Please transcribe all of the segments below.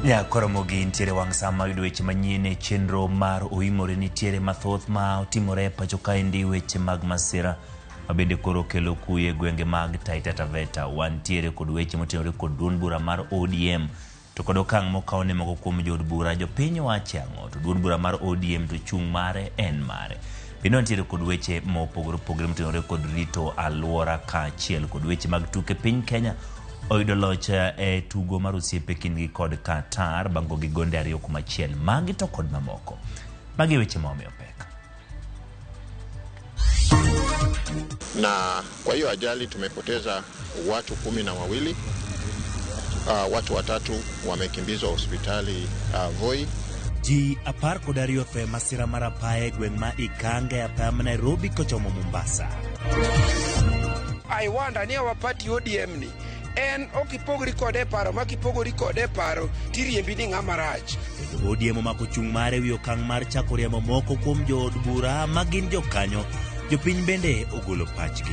Ya RAMOGI nitiere wang' sama yudo weche manyien chenro mar OIMORE nitiere mathoth ma otimore pacho kaendi weche mag masira mabende koro kelo kuye gwenge mag Taita Taveta. Wantiere kod weche motenore kod duond bura mar ODM to kod okang' mokawne moko kuom jood bura. Jopiny wacho ang'o to duond bura mar ODM to chung' mare en mare. Bende wantiere kod weche mopogore opogore motenore kod rito alwora kaachiel kod weche mag tuke. Piny Kenya oyudo loch tugo mar osiepe kindgi kod Qatar bango gi gonde 2-1. Magi to kod mamoko. Magi weche maomiyo pek. Na kwa hiyo ajali tumepoteza watu 12. Watu 3 wamekimbizwa hospitali Voi. Ji 12 fe masira mar apaya gweng' ma Ikanga apaya ma Nairobi kochomo Mombasa. I wonder ni our party ODM ni en okipogri kode paro makipogori kode paro tiriembi ni ng'ama rach. ODM omako chung' mare wi okang' mar chako riembo moko kuom jood bura ma gin jokanyo. Jopiny bende ogolo pachgi.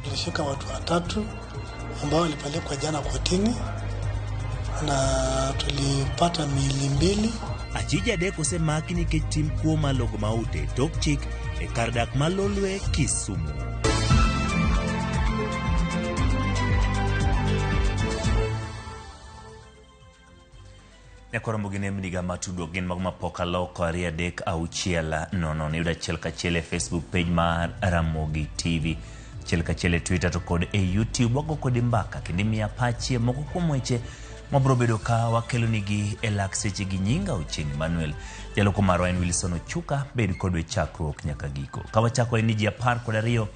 Tulishika watu 3 ambao walipelekwa jana kotini na tulipata miili 2. Achija dek osemaki nikech tim kuo malogo maute tok chik e kar dak malolwe Kisumu. RAMOGI ne mniga matudruok gin mag mapoka loko 3-6-0 yuda achiel kachiel e Facebook page mar RAMOGI TV, achiel kachiel e Twitter to kod e YouTube. Wago kod mbaka kendo miya pachie moko kuom weche mabro bedo ka wakelo nigi e lak seche gi. Nyinga Ocheng Manuel, jaloko marwa en Wilson Ochuka. Bed kod we chakruok nyaka giko. Ka wachako ni ji 12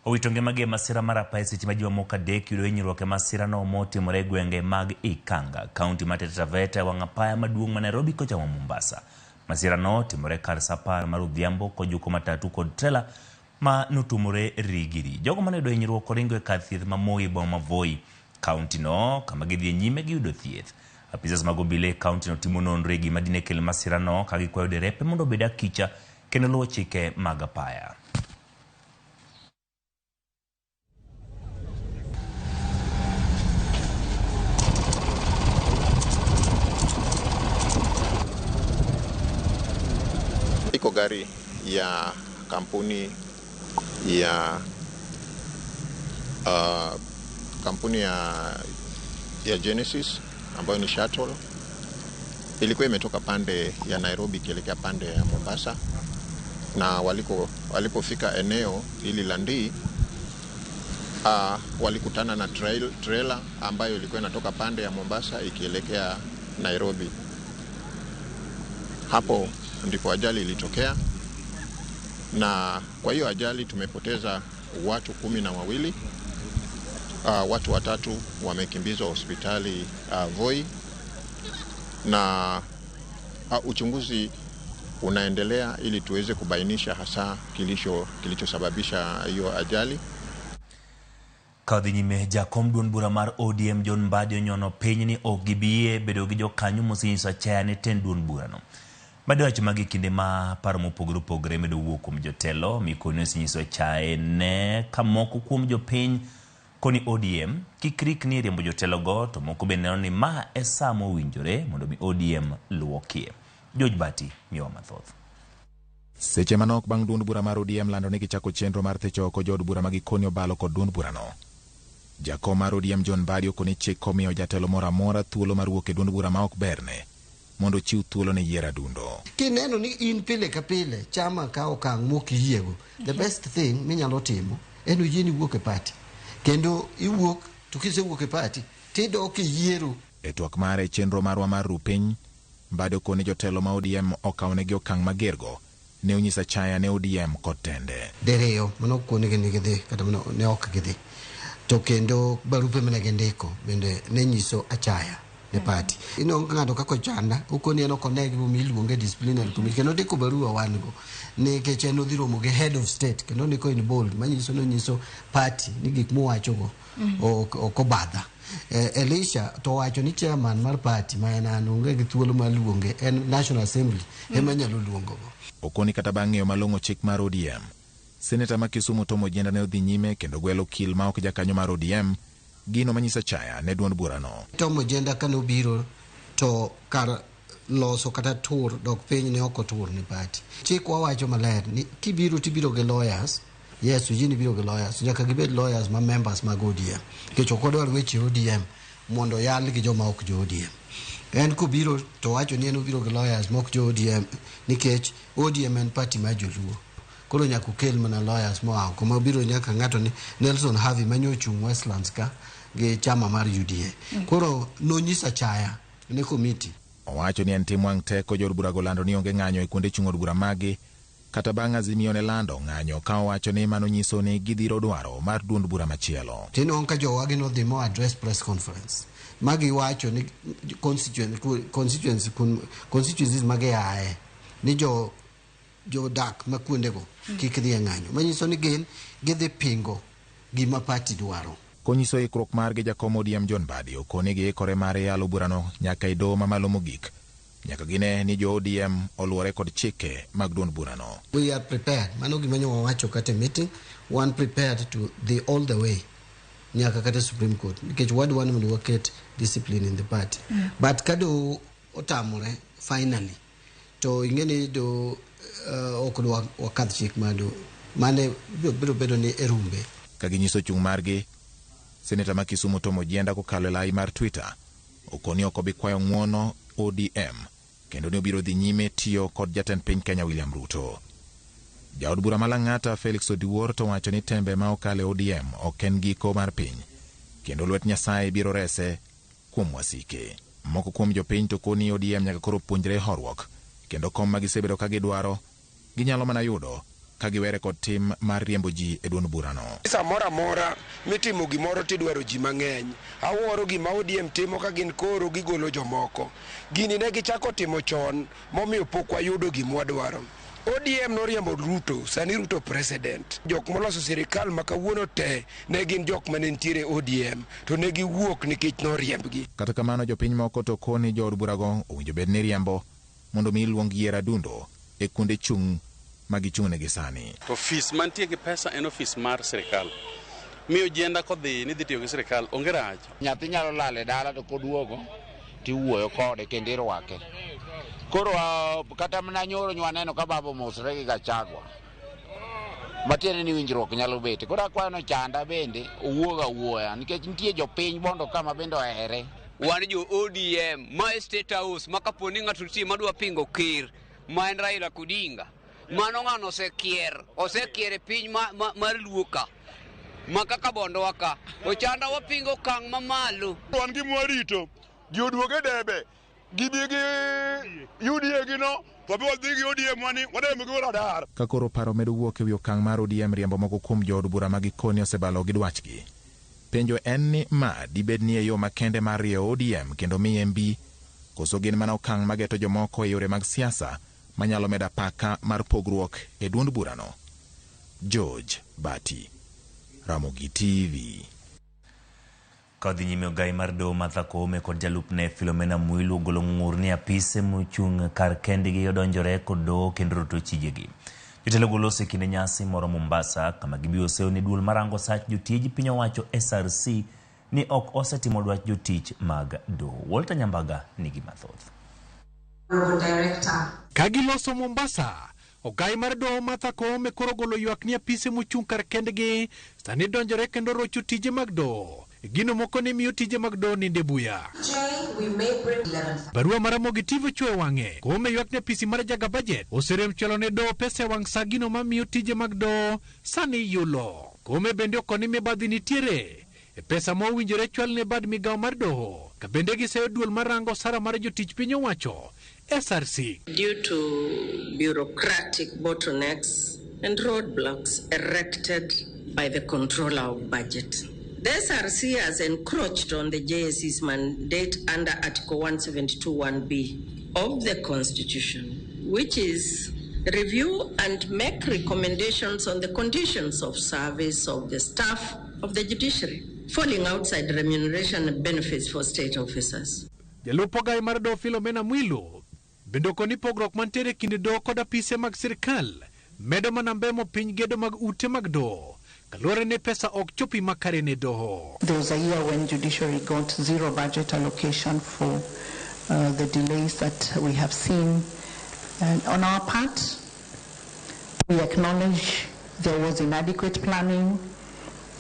owito ngimagi masira mar apaya seche ma ji mamoko 3 yudo hinyruok e masira no motimore gwenge mag Ikanga, kaunti mar Taita Taveta, wang' apaya maduong' ma Nairobi kochomo Mombasa. Masira no timore kar saa 10 mar odhiambo kojuko matatu kod trela ma notumore rigiri. Jogo mane yudo hinyruok oringo e kar thieth ma Moi boma Voi, kaunti no kama gidhi nyime gi yudo thieth. Apisas mag obila e kaunti no timo nonro e gima dine kel masira no ka gikwayo derepe mondo obed akicha kendo luwo chike mag apaya. Iko gari ya kampuni ya Genesis ambayo ni shuttle. Ilikuwa imetoka pande ya Nairobi kielekea pande ya Mombasa, na walipofika eneo hili la Ndii walikutana na trailer ambayo ilikuwa inatoka pande ya Mombasa ikielekea Nairobi. Hapo ndipo ajali ilitokea, na kwa hiyo ajali tumepoteza watu 12. Watu 3 wamekimbizwa hospitali Voi, na uchunguzi unaendelea ili tuweze kubainisha hasa kilichosababisha hiyo ajali. Kadhi nyime jakom duond bura mar ODM John Mbadi onyono piny ni ok gibie bedo gi jokanyo mosinyiso achaya ne ten duond bura no. Mbadi wacho magi kinde ma paro mopogore opogore medo wuok kuom jotelo mikone osinyiso achaya ne ka moko kuom jopiny koni ODM kikrik ni riembo jotelo go to moko bende neno ni ma e saa mowinjore mondo mi ODM luokie. George Bati miwa mathoth. Seche manok bang' duond bura mar ODM lando ni gichako chenro mar thecho oko jood bura magikoni obalo kod duond bura no. Jakom mar ODM John Mbadi okoni chik komiyo jatelo moro amora thuolo mar wuok e duond bura ma ok berne mondo chiw thuolo ne yiero adundo. Kineno ni in pile ka pile chama ka okang' mokiyiego, the best thing minyalo timo en ujieni wuok e party. Kendo iwuok to kisewuok e party tidok yiero. E twak mare chenro marwa mar rupiny, Mbadi okoni jotelo ma ODM okawne okang' magergo ne onyisa achaya ne ODM kod tende. Dereyo mano kone gini gidhi kata mano ne ok gidhi. To kendo barupe mane gendiko bende ne nyiso achaya ne party. Ino ng'ato kako chanda ukoni eno connect bo miluonge disciplinary committee kendo ndiko barua wango ne keche no dhiro mo ge head of state kendo ndiko in bold manyiso no nyiso party ni gik muwacho go o badha. Elisha to wacho ni chairman mar party ma en onge gi thuolo maluonge en National Assembly ema nyalo luongo go. Okoni kata bang'eyo malong'o chik mar ODM, Senator ma Kisumu Tom Ojienda ne odhi nyime kendo gwelo kil ma ok jakanyo mar ODM gino manyisa chaya ne duond burano. Tom Ojenda kano biro to kar loso kata tur dok piny ne oko tur ni party. Chik wawacho maler ni kibiro tibiro ge lawyers. Yes, ujini biro ge lawyers. Nyaka gibed lawyers ma members mag ODM. Nikech ok wadwar weche ODM mondo yal gi joma ok jo ODM. En kubiro to wacho ni en obiro ge lawyers mok jo ODM nikech ODM en party ma joluo. Koro nyaka ukel mana lawyers moa kuma biro nyaka ng'ato ni Nelson Havi manyochung Westlands ka gi chama mar UDA. Koro nonyisa chaya ne committee. Owacho ni en tim wang' teko jod bura golando ni onge ng'anyo e kuonde chung od bura magi kata bang' Azimio ne lando ng'anyo ka owacho ni mano nyiso ni gidhiro dwaro mar duond bura machielo. Tino onka jowagi no dhi mo address press conference. Magi wacho ni constituencies magi ae ni jo dak ma kuondego kik dhi ng'anyo. Manyiso ni gidhi pingo gima party dwaro. Konyiso ikruok mar gi jakom ODM John Badi okoni gi ikore mar yalo burano nyaka i doho mamalo mogik. Nyaka gine ni jo ODM oluwore kod chike mag duond burano. We are prepared. Mano gima nyo wawacho kate meeting. One prepared to the all the way. Nyaka kate Supreme Court. Nikech wadwani mondo waket discipline in the party. But kado otamore finally. To ingeni do okudwa wakadh chik mado. Mane biro bedo ni erumbe. Kaginyiso chung margi, Seneta ma Kisumu Tom Ojenda kokalo lai mar Twitter okoni ok obi kwayo ng'uono ODM kendo ne obiro dhi nyime tiyo kod jatend piny Kenya William Ruto. Jaod bura malang'ata Felix Odiwuor to wacho ni tembe ma okale ODM ok en giko mar piny kendo lwet Nyasaye biro rese kuom wasike. Moko kuom jopiny to koni ODM nyaka koro puonjre horuok kendo kom ma gisebedo ka gidwaro ginyalo mana yudo ka giwere kod tim mar riembo ji e duond burano. Samora mora mitimo gimoro tidwaro ji mang'eny. Awuoro gima ODM timo ka gin koro gigolo jomoko. Gini ne gichako timo chon momiyo pok wayudo gima wadwaro. ODM noriembo Ruto, sani Ruto president. Jok moloso sirikal ma kawuono te ne gin jok mane ntiere ODM to ne giwuok nikech noriembgi. Kata kamano jopiny moko to koni jood burago owinjo bed ni riembo mondo mi luong yier adundo e kuonde chung magichung'ne gi sani. To ofis mantie gi pesa en ofis mar sirikal. Miyo Ojenda kodhi ni dhi tiyo gi sirikal onge rach. Nyathi nyalo lale dala to koduogo tiwuoyo kode kendo irwake. Koro kata mana nyoro nywaneno ka babo mosre gi Gachagua. Matiende ni winjruok nyalo bete. Koro akwayo no chanda bende owuoga wuoya nikech nitie jopiny bondo kama bende ohere. Wan jo ODM ma State House ma kaponi ng'ato nitie madwa pingo ker ma en Raila Odinga. Mano ng'ano osekier piny mar luoka ma kaka bondo waka ochanda wapingo kang' mamalo. Wan gi mwarito joduoge debe gibigi UDA gino to bi wadhi gi ODM wani wadem gi radar. Ka koro paro medo wuok e wi okang' mar ODM riembo moko kuom jood bura ma gikoni osebalo gi dwachgi. Penjo en ni ma dibed ni e yo makende mar rieyo ODM kendo miye mbi koso gin mana okang' mageto jomoko e yore mag siasa manyalo meda paka mar pogruok e duond burano. George Bati, Ramogi TV. Kodhi nyime ogai mar doho Martha Koome kod jalupne Philomena Mwilu ogolo ng'ur ni apise mochung' kar kendgi odonjore kod doho kendo roto chijegi. Jotelo golo kinde nyasi moro Mombasa kama gibiro seyo ni duol marango sach jotij piny owacho SRC ni ok osetimo dwach jotich mag doho. Walter Nyambaga nigi mathoth. Kagiloso Mombasa, ogai mar doho Martha Koome koro golo ywak ni apise mochung' kar kendgi sani donjore kendo rocho tije mag doho. Gino moko ne miyo tije mag doho ninde buya. Barua mar Ramogi TV chwe wang'e. Koome ywak ni apisi mar jaga budget oserem chelo ne doho pesa wang' sa gino ma miyo tije mag doho sani yulo. Koome bende okoni mibadhi nitiere e pesa mo winjore chwal ne bad migawo mar doho. Ka bende giseyo duol marango sara mar jotich piny owacho SRC. Due to bureaucratic bottlenecks and roadblocks erected by the controller of budget, the SRC has encroached on the JSC's mandate under Article 172(1)(b) of the Constitution, which is review and make recommendations on the conditions of service of the staff of the judiciary, falling outside remuneration and benefits for state officers. Jalupo gai mar doho Philomena Mwilu bende okoni pogruok mantiere kinde doho kod apise mag sirikal medo manambemo piny gedo mag ute mag doho kaluwore ne pesa ok chopi makare ne doho. There was a year when judiciary got zero budget allocation for the delays that we have seen. And on our part, we acknowledge there was inadequate planning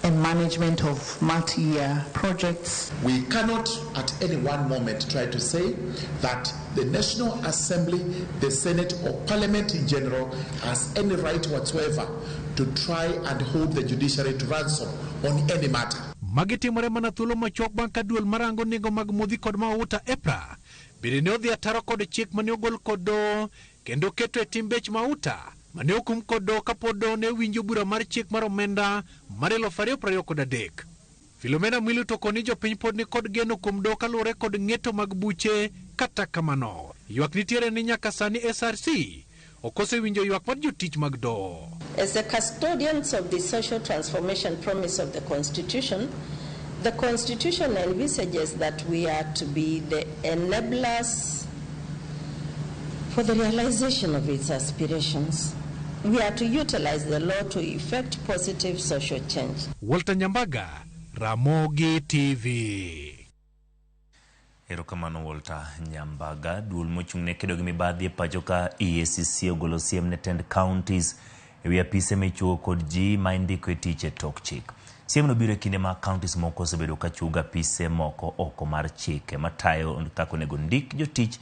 and management of multi-year projects. We cannot at any one moment try to say that the National Assembly, the Senate or Parliament in general has any right whatsoever to try and hold the judiciary to ransom on any matter. Magitimore mana thuolo machok bang' ka duol marango nengo mag modhi kod mauta EPRA bende ne odhi ataro kod chik mane ogol kod do kendo keto e tim bech mauta mane okum kod do kapod do ne winjo bura mar chik mar omenda mar 2023. Filomena Mwilu to koni jopiny pod ni kod geno kuom do kaluwore kod ng'eto mag buche. Kata kamano ywak nitiere ni nyaka sani SRC okose winjo ywak mar jotich mag do. As the custodians of the social transformation promise of the Constitution envisages that we are to be the enablers for the realization of its aspirations. We are to utilize the law to effect positive social change. Walter Nyambaga, Ramogi TV. Erokamano Walter Nyambaga. Duol mochung'ne kedo gi mibadhi e pacho ka EACC ogolo siem ne tend counties ewi apise michuo kod ji ma indiko e tich e tok chik. Siem no biro e kinde ma counties moko osebedo ka chugo apise moko oko mar chike matayo kaka onego ndik jotich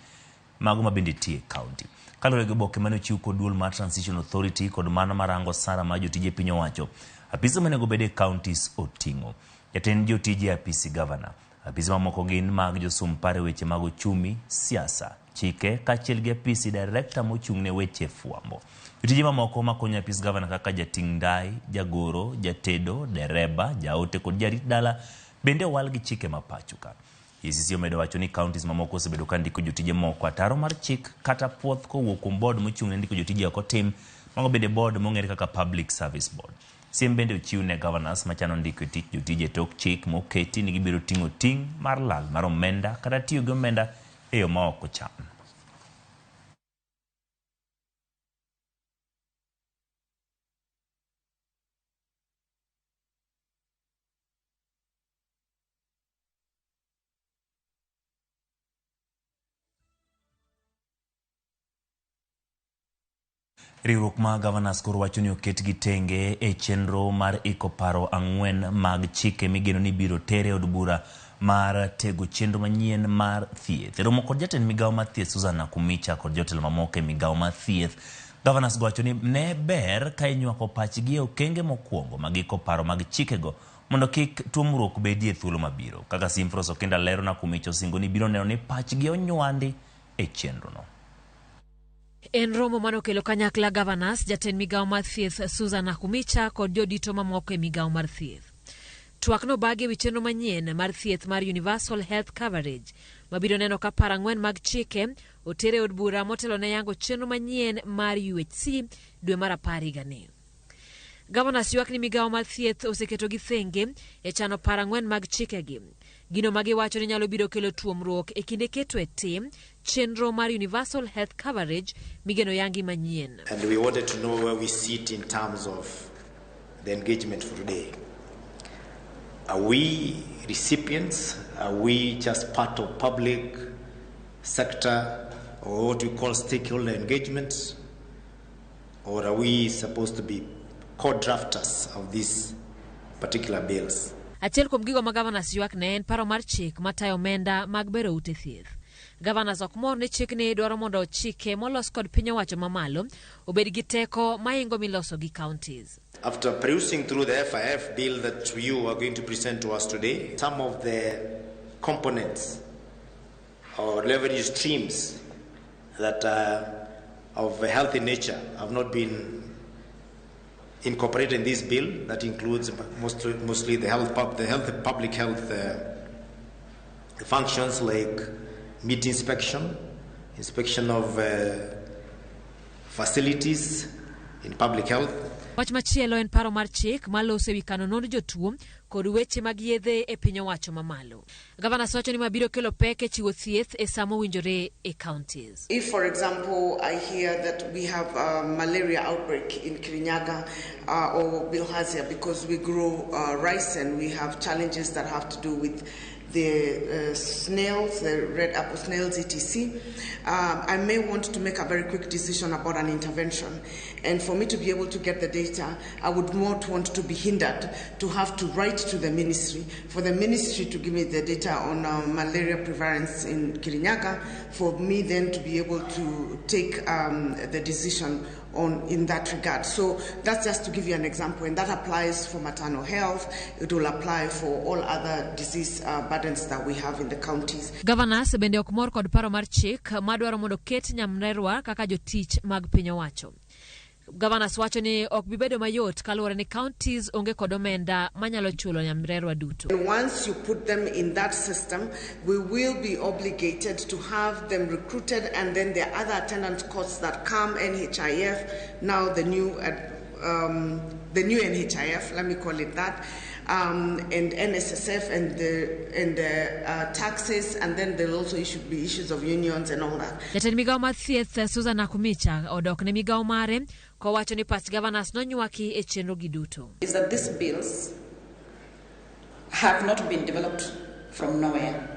mago mabende tie county. Kaluwore gi oboke mane ochiw kod duol mar Transition Authority kod mano marango sara ma jotije piny owacho, apise monego bed e counties oting'o jatend jotije apisi governor. Apisi mamoko gin mag josum pare weche mag uchumi, siasa, chike kaachiel gi apisi director mochung'ne weche fwambo. Jotije mamoko makonyo apis governor kaka jating' ndai, jagoro, jatedo, dereba, jaote kod jarit dala bende owal gi chike mapacho ka. EACC omedo wacho ni counties mamoko osebedo ka ndiko jotije moko ataro mar chik kata puoth kowuok kuom board mochung'ne ndiko jotije ok otim, mago bende board mong'ere kaka Public Service Board. Siem bende ochiw ne governors machano ndiko tich jotije tok chik moketi ni gibiro ting'o ting' mar lal mar omenda kata tiyo gi omenda e yo ma ok ochan. Riwruok ma governors koro wacho ni oket gi tenge e chenro mar iko paro 4 mag chike migeno ni biro tere od bura mar tego chenro manyien mar thieth. Romo kod jatend migawo mar thieth Susan Nakumicha kod jotelo mamoko e migawo mar thieth, governors wacho ni ne ber ka inywako pachgi e okenge mokwongo mag iko paro mag chikego mondo kik tuomruok bedie e thuolo mabiro. Kaka Simfros Okenda lero, Nakumicha osingo ni biro neno ni pachgi onywandi e chenrono. En romo manokelo kanyakla governors, jatend migawo mar thieth Susan Nakumicha kod jodito mamoko e migawo mar thieth. Twak no bagi wi chenro manyien mar thieth mar Universal Health Coverage mabiro neno ka paro 4 mag chike otere od bura motelo ne yango chenro manyien mar UHC dwe mar 10 higani. Governors ywak ni migawo mar thieth oseketo gi thenge e chano paro 4 mag chikegi. Gino magiwacho ni nyalo biro kelo tuomruok e kinde keto e tim chenro mar Universal Health Coverage migeno yangi manyien. And we wanted to know where we sit in terms of the engagement for today. Are we recipients? Are we just part of public sector or what we call stakeholder engagement? Or are we supposed to be co-drafters of these particular bills? Achiel kuom gigo ma governors ywak ne en paro mar chik matayo omenda mag bero ute thieth. Governors ok mor ni chik ni dwaro mondo chike molos kod piny owacho mamalo obed gi teko maingo miloso gi counties. After perusing through the FIF bill that you are going to present to us today, some of the components or revenue streams that are of a healthy nature have not been incorporated in this bill. That includes mostly the public health functions like meat inspection of facilities in public health, Wach machielo en paro mar chik maloso ewi kano nonro jotuo kod weche mag yedhe e piny owacho mamalo. Gavana wacho ni mabiro kelo pek e chiwo thieth e samo winjore e counties. If, for example, I hear that we have a malaria outbreak in Kirinyaga or Bilharzia because we grow rice and we have challenges that have to do with the snails, the red apple snails, etc. I may want to make a very quick decision about an intervention. And for me to be able to get the data, I would not want to be hindered to have to write to the ministry, for the ministry to give me the data on malaria prevalence in Kirinyaga, for me then to be able to take the decision in that regard. So that's just to give you an example, and that applies for maternal health. It will apply for all other disease burdens that we have in the counties. Governors bende ok mor kod paro mar chik madwaro mondo ket nyamrerwa kaka jotich mag piny owacho. Governors wacho ni ok bibedo mayot kaluwore ni counties onge kod omenda manyalo chulo nyamrerwa duto. And once you put them in that system, we will be obligated to have them recruited, and then there are other attendant costs that come, NHIF, now the new NHIF, let me call it that, and NSSF and the taxes, and then there will also be issues of unions and all that. Jatend migao mar thieth Susan Nakumicha odok ne migao mare kowacho ni pach governors nonywaki e chenro gi duto. Is that these bills have not been developed from nowhere.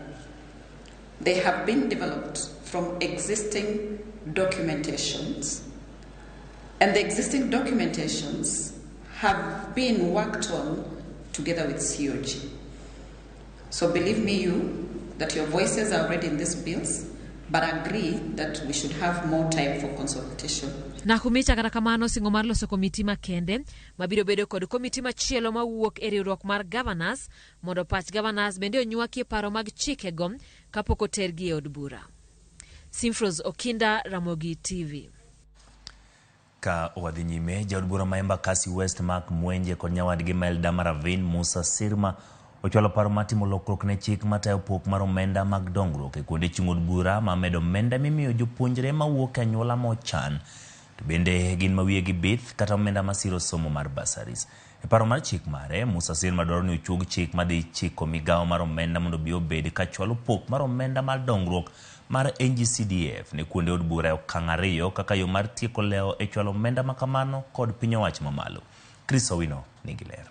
They have been developed from existing documentations, and the existing documentations have been worked on together with COG. So believe me that your voices are already in these bills, but agree that we should have more time for consultation. Nakumicha kata kamano singo mar loso komiti makende mabiro bedo kod komiti machielo mawuok e riwruok mar governors mondo pach governors bende onywaki paro mag chikego kapok otergi e od bura. Simfros Okinda, Ramogi TV. Ka wadhi nyime, jaod bura ma Embakasi West Mark Mwenje kod nyawadgi Mel Damaravin Musa Sirma ochwalo paro matimo lokruok ne chik matayo pok mar omenda mag dongruok e kuonde chung' od bura ma medo omenda mimiyo jopuonjre mawuok e anyuola mochan to bende gin mawiye gi bith kata omenda masiro somo mar basaris. E paro mar chik mare, Musa Sirma dwaro ni ochung chik madhi chiko migao mar omenda mondo bi obed ka chwalo pok mar omenda mar dongruok mar NGCDF ne kuonde od bura e okang' ariyo kaka yo mar tieko leo e chwalo omenda makamano kod piny owacho mamalo. Chris Owino nigi ler.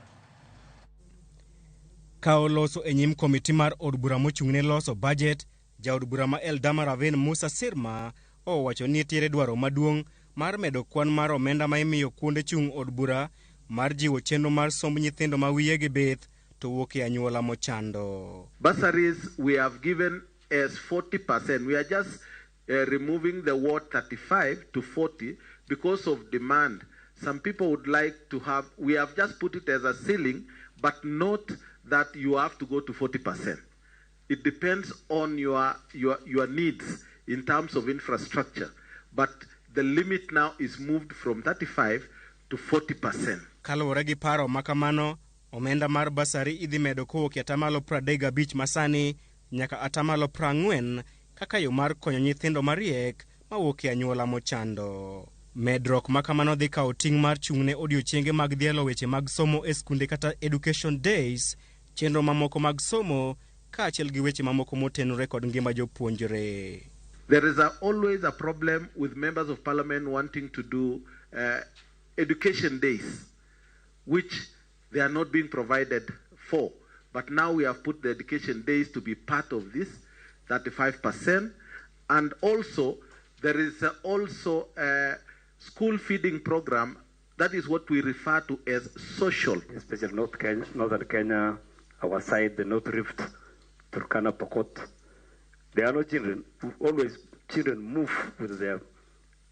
Ka oloso e nyim komiti mar od bura mochung'ne loso budget, jaod bura ma Eldama Raven Musa Sirma owacho ni nitiere dwaro maduong' mar medo kwan mar omenda ma imiyo kuonde chung' od bura mar jiwo chenro mar somb nyithindo ma wiye gi bith to wuok e anyuola mochando. Bursaries we have given as 40%. We are just removing the word 35 to 40 because of demand. Some people would like to have, we have just put it as a ceiling, but not that you have to go to 40%. It depends on your needs in terms of infrastructure. But the limit now is moved from 35 to 40%. Kaluwore gi paro makamano, omenda mar basari idhi medo kowuok atamalo 35 masani nyaka atamalo 40 kaka yo mar konyo nyithindo mariek mawuok e anyuola mochando. Medruok makamano dhi kawo ting' mar chung'ne odiochienge mag dhialo weche mag somo e skunde kata education days, chenro mamoko mag somo kaachiel gi weche mamoko motenore kod ngima jopuonjre. There is always a problem with members of parliament wanting to do education days, which they are not being provided for. But now we have put the education days to be part of this, 35%. And also, there is also a school feeding program. That is what we refer to as social. Especially Northern Kenya, our side, the North Rift, Turkana, Pokot. There are no children. Always children move with their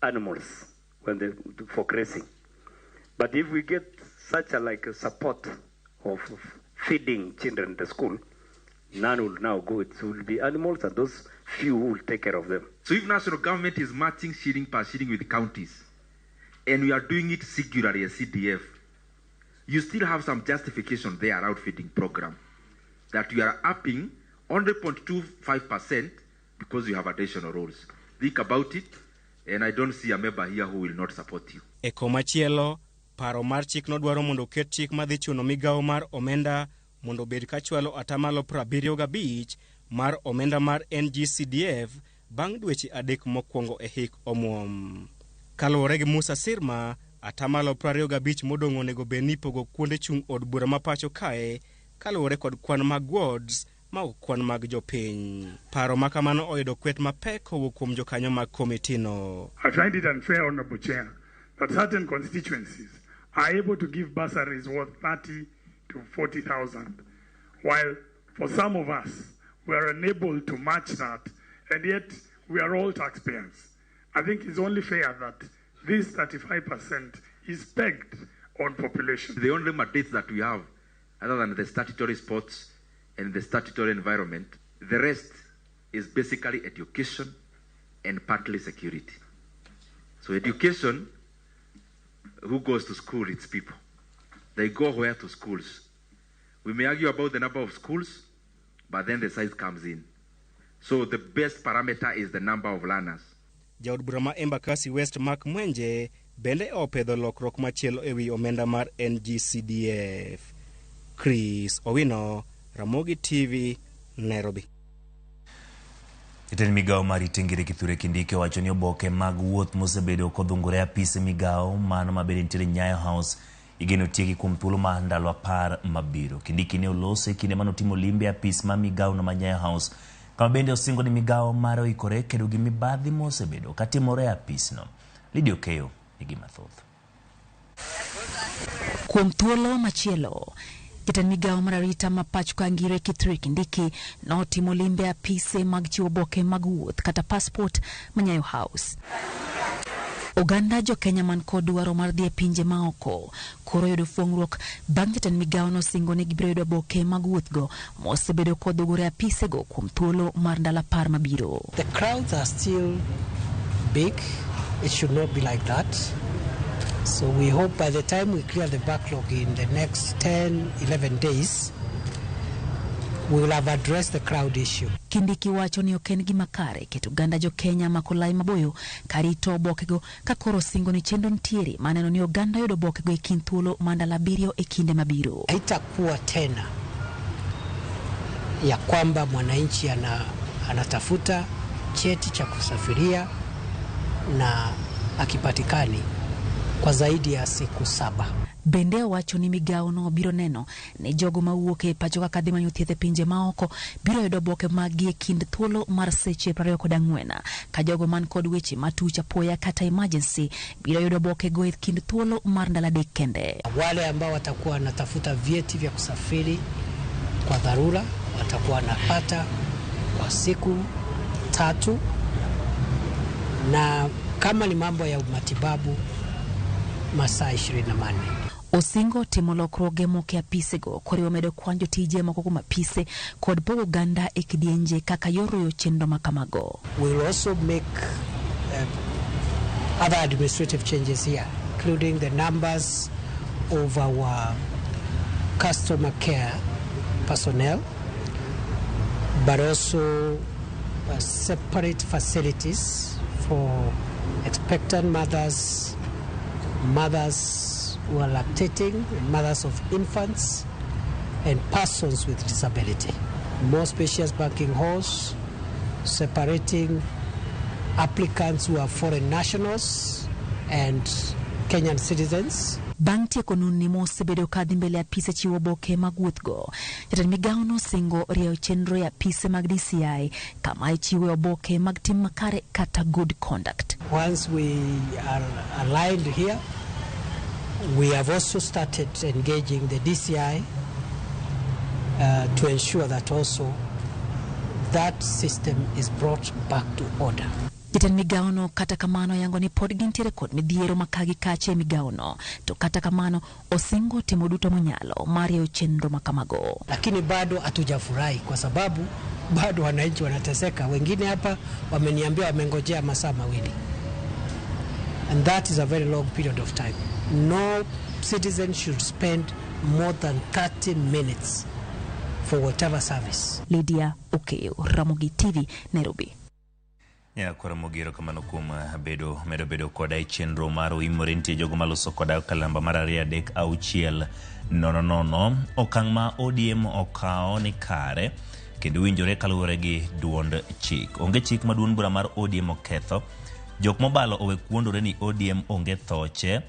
animals when they for grazing. But if we get such a support of feeding children in the school, none will now go. It will be animals, and those few will take care of them. So if national government is matching shilling per shilling with counties, and we are doing it singularly as CDF, you still have some justification there around feeding program that you are upping 100.25% because you have additional roles. Think about it, and I don't see a member here who will not support you. E komachielo, Paro mar chik nodwaro mondo ket chik madhi chuno migawo mar omenda mondo bed kachwalo atamalo 75 mar omenda mar NGCDF bang' dweche 3 mokwongo e hik omuom. Kaluwore gi Musa Sirma, atamalo 25 modong' onego bed ni pogo kuonde chung' od bura ma pacho kae kaluwore kod kwan mag wards ma ok kwan mag jopiny. Paro makamano oyudo kwet mapek kowuok kuom jokanyo mag komitino. I find it unfair, Honorable Chair, that certain constituencies are able to give bursaries worth 30 to 40,000, while for some of us, we are unable to match that, and yet we are all taxpayers. I think it's only fair that this 35% is pegged on population. The only mandates that we have, other than the statutory sports and the statutory environment, the rest is basically education and partly security. So education, who goes to school? It's people. They go where? To schools. We may argue about the number of schools, but then the size comes in. So the best parameter is the number of learners. Jaod bura ma Embakasi West Mark Mwenje bende opedho lokruok machielo ewi omenda mar NGCDF. Chris Owino, Ramogi TV, Nairobi. Jatend migawo mar Itengere Kithure Kindiki owacho ni oboke mag wuoth mosebedo kodhungore apise migawo mano mabende nitiere Nyayo House igeno tiegi kuom thuolo mar ndalo 10 mabiro. Kindiki ne oloso e kinde manotimo limbe apis ma migawo no ma Nyayo House, kama bende osingo ni migawo mare oikore kedo gi mibadhi mosebedo katimore apis no. Lidio Keyo nigi mathoth. Kuom thuolo machielo, jatend migawo mar arita ma pacho ka Ngire Kithure Kindiki notimo limbe apise mag chiwo oboke mag wuoth kata passport ma Nyayo House. Oganda jo Kenya man kod dwaro mar dhi e pinje maoko koro yudo fuong'ruok bang' jatend migawo no singo ni gibiro yudo oboke mag wuoth go mosebedo kodhugore apise go kuom thuolo mar ndalo 10 mabiro. The crowds are still big. It should not be like that. So we hope by the time we clear the backlog in the next 10-11 days, we will have addressed the crowd issue. Kindiki wacho ni oken gima kare keto oganda jo Kenya makolai maboyo karito obokego ka koro singo ni chenro ntiere maneno ni oganda yudo obokego e kind thuolo mandala 7 e kinde mabiro. Haitakuwa tena ya kwamba mwananchi anatafuta cheti cha kusafiria na akipatikani kwa zaidi ya siku 7. Bende wacho ni migawo no biro neno ni jogo mawuok e pacho kaka dhi manyo thieth e pinje maoko biro yudo oboke mag e kind thuolo mar seche 24 ka jogo man kod weche matucha poya kata emergency biro yudo oboke go e kind thuolo mar ndala 3 kende. Wale ambao watakuwa wanatafuta vyeti vya kusafiri kwa dharura watakuwa wanapata kwa siku 3, na kama ni mambo ya matibabu masaa 24. Osingo timo lokruoge moke apise go koriwo medo kwanjo tije moko kuom apise kod pogo ganda e kidienje kaka yoro chenro makamago. We will also make other administrative changes here, including the numbers of our customer care personnel, but also separate facilities for expectant mothers who are lactating, mothers of infants, and persons with disability. More spacious banking halls, separating applicants who are foreign nationals and Kenyan citizens. Bang' tieko nunni mosebedo kadhi mbele apise chiwo oboke mag wuoth go, jatend migawo no singo rieyo chenro ya apise mag DCI kama ichiwo oboke mag tim makare kata good conduct. Once we are aligned here, we have also started engaging the DCI to ensure that also that system is brought back to order. Jatend migawo no kata kamano yango ni pod gintiere kod midhiero makagi kache migawo no, to kata kamano osingo timo duto monyalo mario chenro makamago. Lakini bado hatujafurahi kwa sababu bado wananchi wanateseka. Wengine hapa wameniambia wamengojea masaa 2. And that is a very long period of time. No citizen should spend more than 30 minutes for whatever service. Lydia Okeyo, Ramogi TV, Nairobi. Ya kora mogiro kamano kuom medo bedo koda e chenro mar OIMORE nitie jogo maloso koda kalamba mar 2-6-000. Okang' ma ODM okao ni kare kendo winjore kaluwore gi duond chik. Onge chik ma duond bura mar ODM oketho. Jok mobalo owe kuondore ni ODM onge thoche,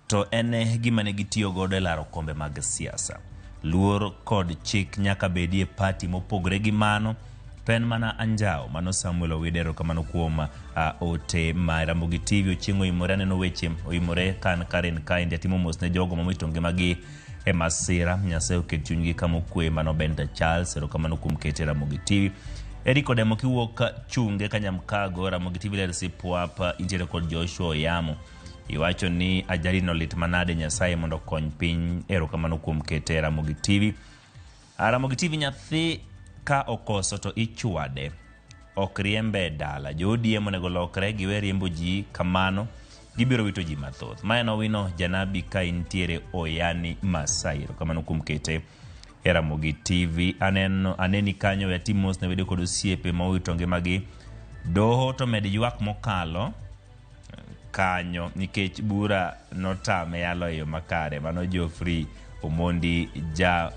to ene gima ne gitiyo godo e laro kombe mag siasa. Luor kod chik nyaka bedie party mopogre gi mano. Pen mana anjao mano Samuel Owidero kamano kuom ote ma Ramogi TV ochieng' OIMORE aneno weche OIMORE kan Karen Kind atimo mos ne jogo mamito ngimagi e masira. Nyasaye oket chunygi kama okwe. Mano Benta Charles ero kamano kuom kete Ramogi TV. Eriko Demo kiwuok chunge Kanyamkago Ramogi TV ler sipwap intiere kod Joshua Oyamo. Iwacho ni ajali no lit manade Nyasaye mondo kony piny. Ero kamano kuom kete Ramogi TV. Ramogi TV nyathi ka okoso to ichwade, ok riembe dala. Jo ODM onego lokre giwe riembo ji kamano, gibiro wito ji mathoth. Maeno wino Janabi ka intiere Oyani Masairo kamano kuom kete Ramogi TV. Aneni kanyo ya timos na wede kod osiepe ma owito ngimagi. Doho to med ywak mokalo kanyo nikech bura notame yalo yo makare. Mano Geoffrey Omondi ja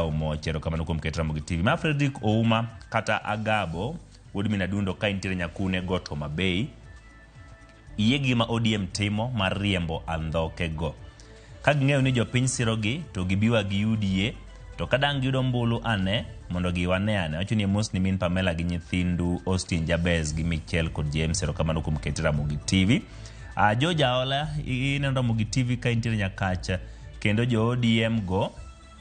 Omochero kamano kuom kete Ramogi TV. Ma Frederick Ouma kata Agabo wod minadundo ka intiere Nyakune Goto Mabei. Iye gima ODM timo mar riembo andhoke go. Ka ging'eyo ni jopiny sirogi to gibiwa gi UDA to kadang giyudo mbulu ane mondo giwane ane. Wacho ni mos ni min Pamela gi nyithindu Austin Jabez gi Michelle kod James ero kamano kuom kete Ramogi TV. Joja ola ineno Ramogi TV ka intiere Nyakacha kendo jo ODM go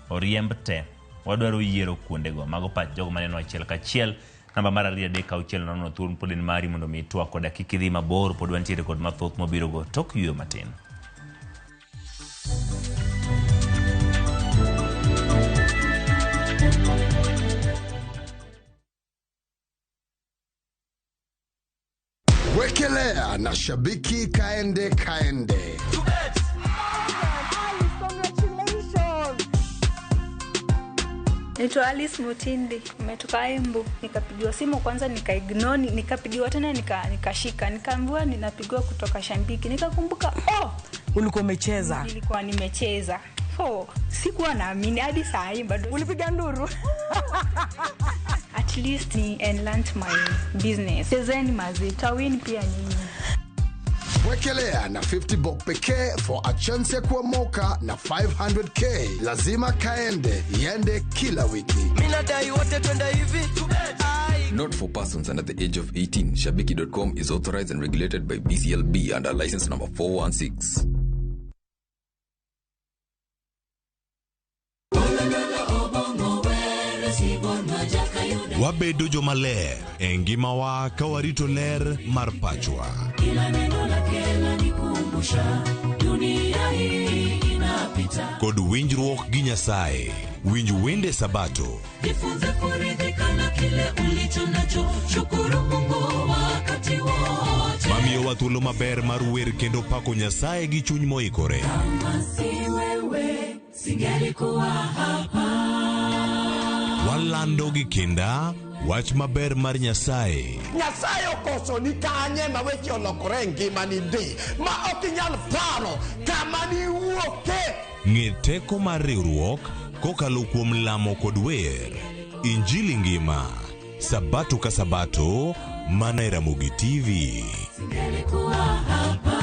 oriemb te. Wadwaro yiero kuonde go. Mago pach jogo maneno achiel kachiel. Namba mar 2-6-0 thuol podin mari mondo mi twak koda kikidhi mabor pod wantiere kod mathoth mobiro go tok yuyo matin. Wekelea na shabiki kaende. Naitwa Alice Mutindi, nimetoka Embu. Nikapigiwa simu kwanza nikaignore, nikapigiwa tena nikashika. Nikaambiwa ninapigiwa kutoka Shambiki. Nikakumbuka, ulikuwa umecheza. Nilikuwa nimecheza. Sikuwa naamini hadi saa hii bado. Ulipiga nduru. At least ni enlarge my business. Chezeni mazita win pia nyinyi. Wekelea na 50 bob pekee for a chance ya kuomoka na 500k. Lazima kaende, iende kila wiki. Minadai wote twenda hivi. Not for persons under the age of 18. Shabiki.com is authorized and regulated by BCLB under license number 416. Wabedo jomaler e ngimawa ka warito ler mar pachwa. Kila neno lake lanikumbusha dunia hii inapita. Kod winjruok gi Nyasaye. Winj wende Sabato. Jifunze kuridhika na kile ulicho nacho. Shukuru Mungu wakati wote. Mamiyo wa thuolo maber mar wer kendo pako Nyasaye gi chuny moikore. Kama si wewe singelikuwa hapa. Walando gi kinda wach maber mar Nyasaye. Nyasaye okoso ni kanye ma weche olokore ngima ni di ma okinyal paro kama ni wuoke. Ng'e teko mar riwruok kokalo kuom lamo kod wer. Injili ngima Sabato ka Sabato mana Ramogi TV. Singelikuwa hapa.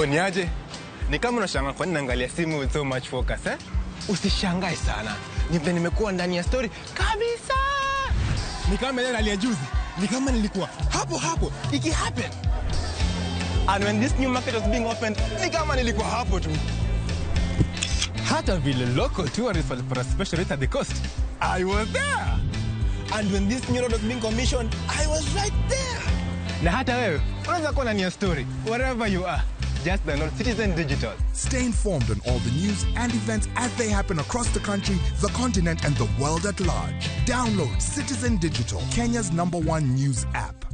Niaje? Ni kama unashangaa kwa nini naangalia simu with so much focus, eh? Usishangae sana. Nimekuwa ndani ya story kabisa. Ni kama ile hali ya juzi. Ni kama nilikuwa hapo. Iki happen. And when this new market was being opened, ni kama nilikuwa hapo tu. Hata vile local tourists for a special rate at the coast, I was there. And when this new road was being commissioned, I was right there. Na hata wewe, unaweza kuwa ndani ya story wherever you are. Just download Citizen Digital. Stay informed on all the news and events as they happen across the country, the continent, and the world at large. Download Citizen Digital, Kenya's #1 news app.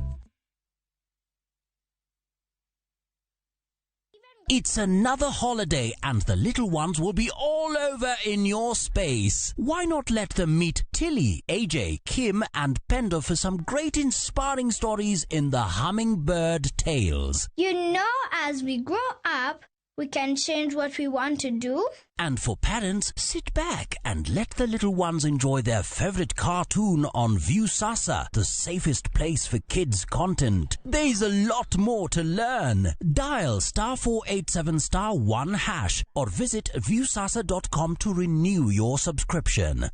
It's another holiday and the little ones will be all over in your space. Why not let them meet Tilly, AJ, Kim and Pendo for some great inspiring stories in the Hummingbird Tales. You know, as we grow up, we can change what we want to do. And for parents, sit back and let the little ones enjoy their favorite cartoon on Viewsasa, the safest place for kids' content. There's a lot more to learn. Dial *487*1# or visit viewsasa.com to renew your subscription.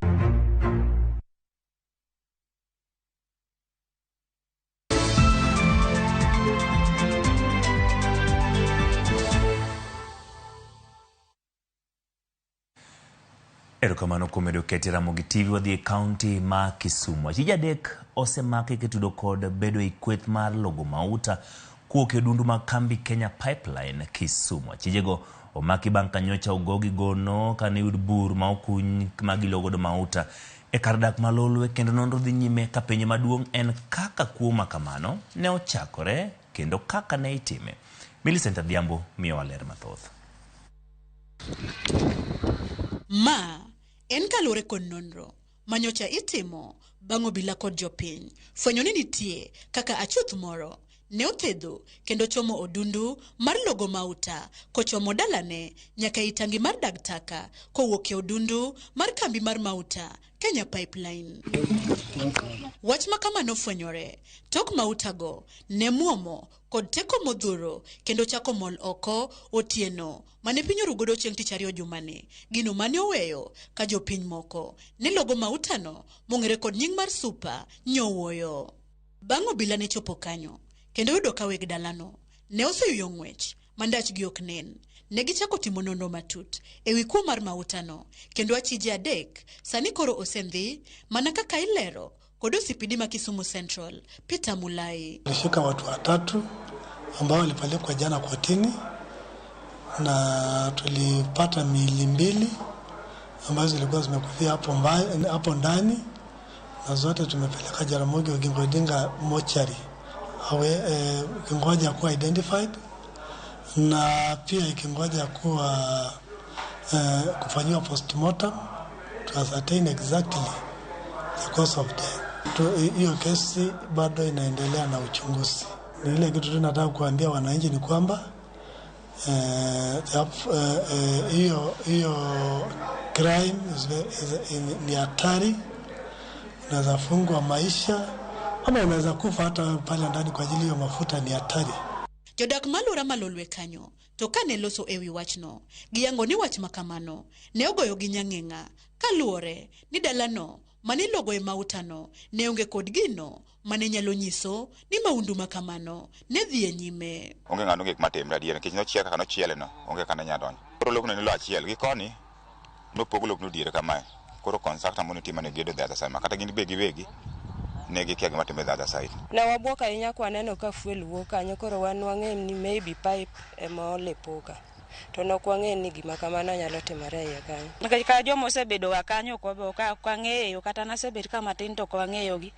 Erokamano kuom medo kete Ramogi TV wadhi e kaunti ma Kisumu. Achije adek osemaki ketudo kod bedo e kweth mar logo mauta kuok e dundu mag kambi Kenya Pipeline Kisumu. Achijego omaki bang' kanyocha ogogi gono kane yud bur ma okuny magilogo do mauta e kar dak malolwe, kendo nonro dhi nyime ka penjo maduong' en kaka kuo makamano ne ochakore kendo kaka ne itime. Millicent Adhiambo miyo waler mathoth. Ma en kalore kod nonro manyocha itimo bang' obila kod jopiny fwenyo ni nitie kaka achuth moro ne othedho kendo chomo odundu mar logo mauta kochomo dalane nyaka itangi mar dag taka kowuok e odundu mar kambi mar mauta Kenya Pipeline. Wach makamano fwenyore tok mautago ne muomo kod teko modhuro kendo chako mol oko otieno mane piny orugodo chieng' tich ariyo jumane. Gino mane oweyo ka jopiny moko ne logo mautano mong'ere kod nying mar Super nyowuoyo. Bang' obila ne chopo kanyo kendo yudo ka weg dalano ne oseyuyo ng'wech mandachgi ok nen. Ne gichako timo nonro matut e wi kuo mar mautano kendo achije adek sani koro osendhi mana kaka ilero kod osipidi ma Kisumu Central Peter Mulai. Tulishika watu watatu ambao walipelekwa jana kotini na tulipata miili mbili ambazo zilikuwa zimekufia hapo ndani na zote tumepeleka Jaramogi Oginga Odinga mochari ikingoja kuwa identified na pia ikingoja kuwa kufanyiwa postmortem to ascertain exactly the cause of death. Hiyo kesi bado inaendelea na uchunguzi. Ni ile kitu tunataka kuambia wananchi ni kwamba hiyo crime ni hatari, unaweza fungwa maisha ama unaweza kufa hata pale ndani kwa ajili ya mafuta. Ni hatari. Jodak malura malolwe kanyo to kane loso ewi wachno giyango ni wach makamano ne ogoyo gi nyang'eng'a kaluore ni dalano mane logo e mautano ne onge kod gino mane nyalo nyiso ni maundu makamano ne dhi e nyime. Onge ng'ano gik matimre adier nikech nochiel kaka nochiele no onge kana nyadonyo. Koro lokno ni lo achiel gi koni nopogo lokno diere kamae. Koro constructor mone tima ne gedo dada sama kata gin begi negi kia gima timbe dada side. Na wabuoka inya kwa neno ka fuel wuok kanyo koro wan wang'e ni maybe pipe ema olepoka. To nok wang'e ni gima kamano nyalo timore e kanyo. Nikech ka jomo osebedo wa kanyo ko ka ng'eyo kata nasebet kama tin to ko ng'eyo gi.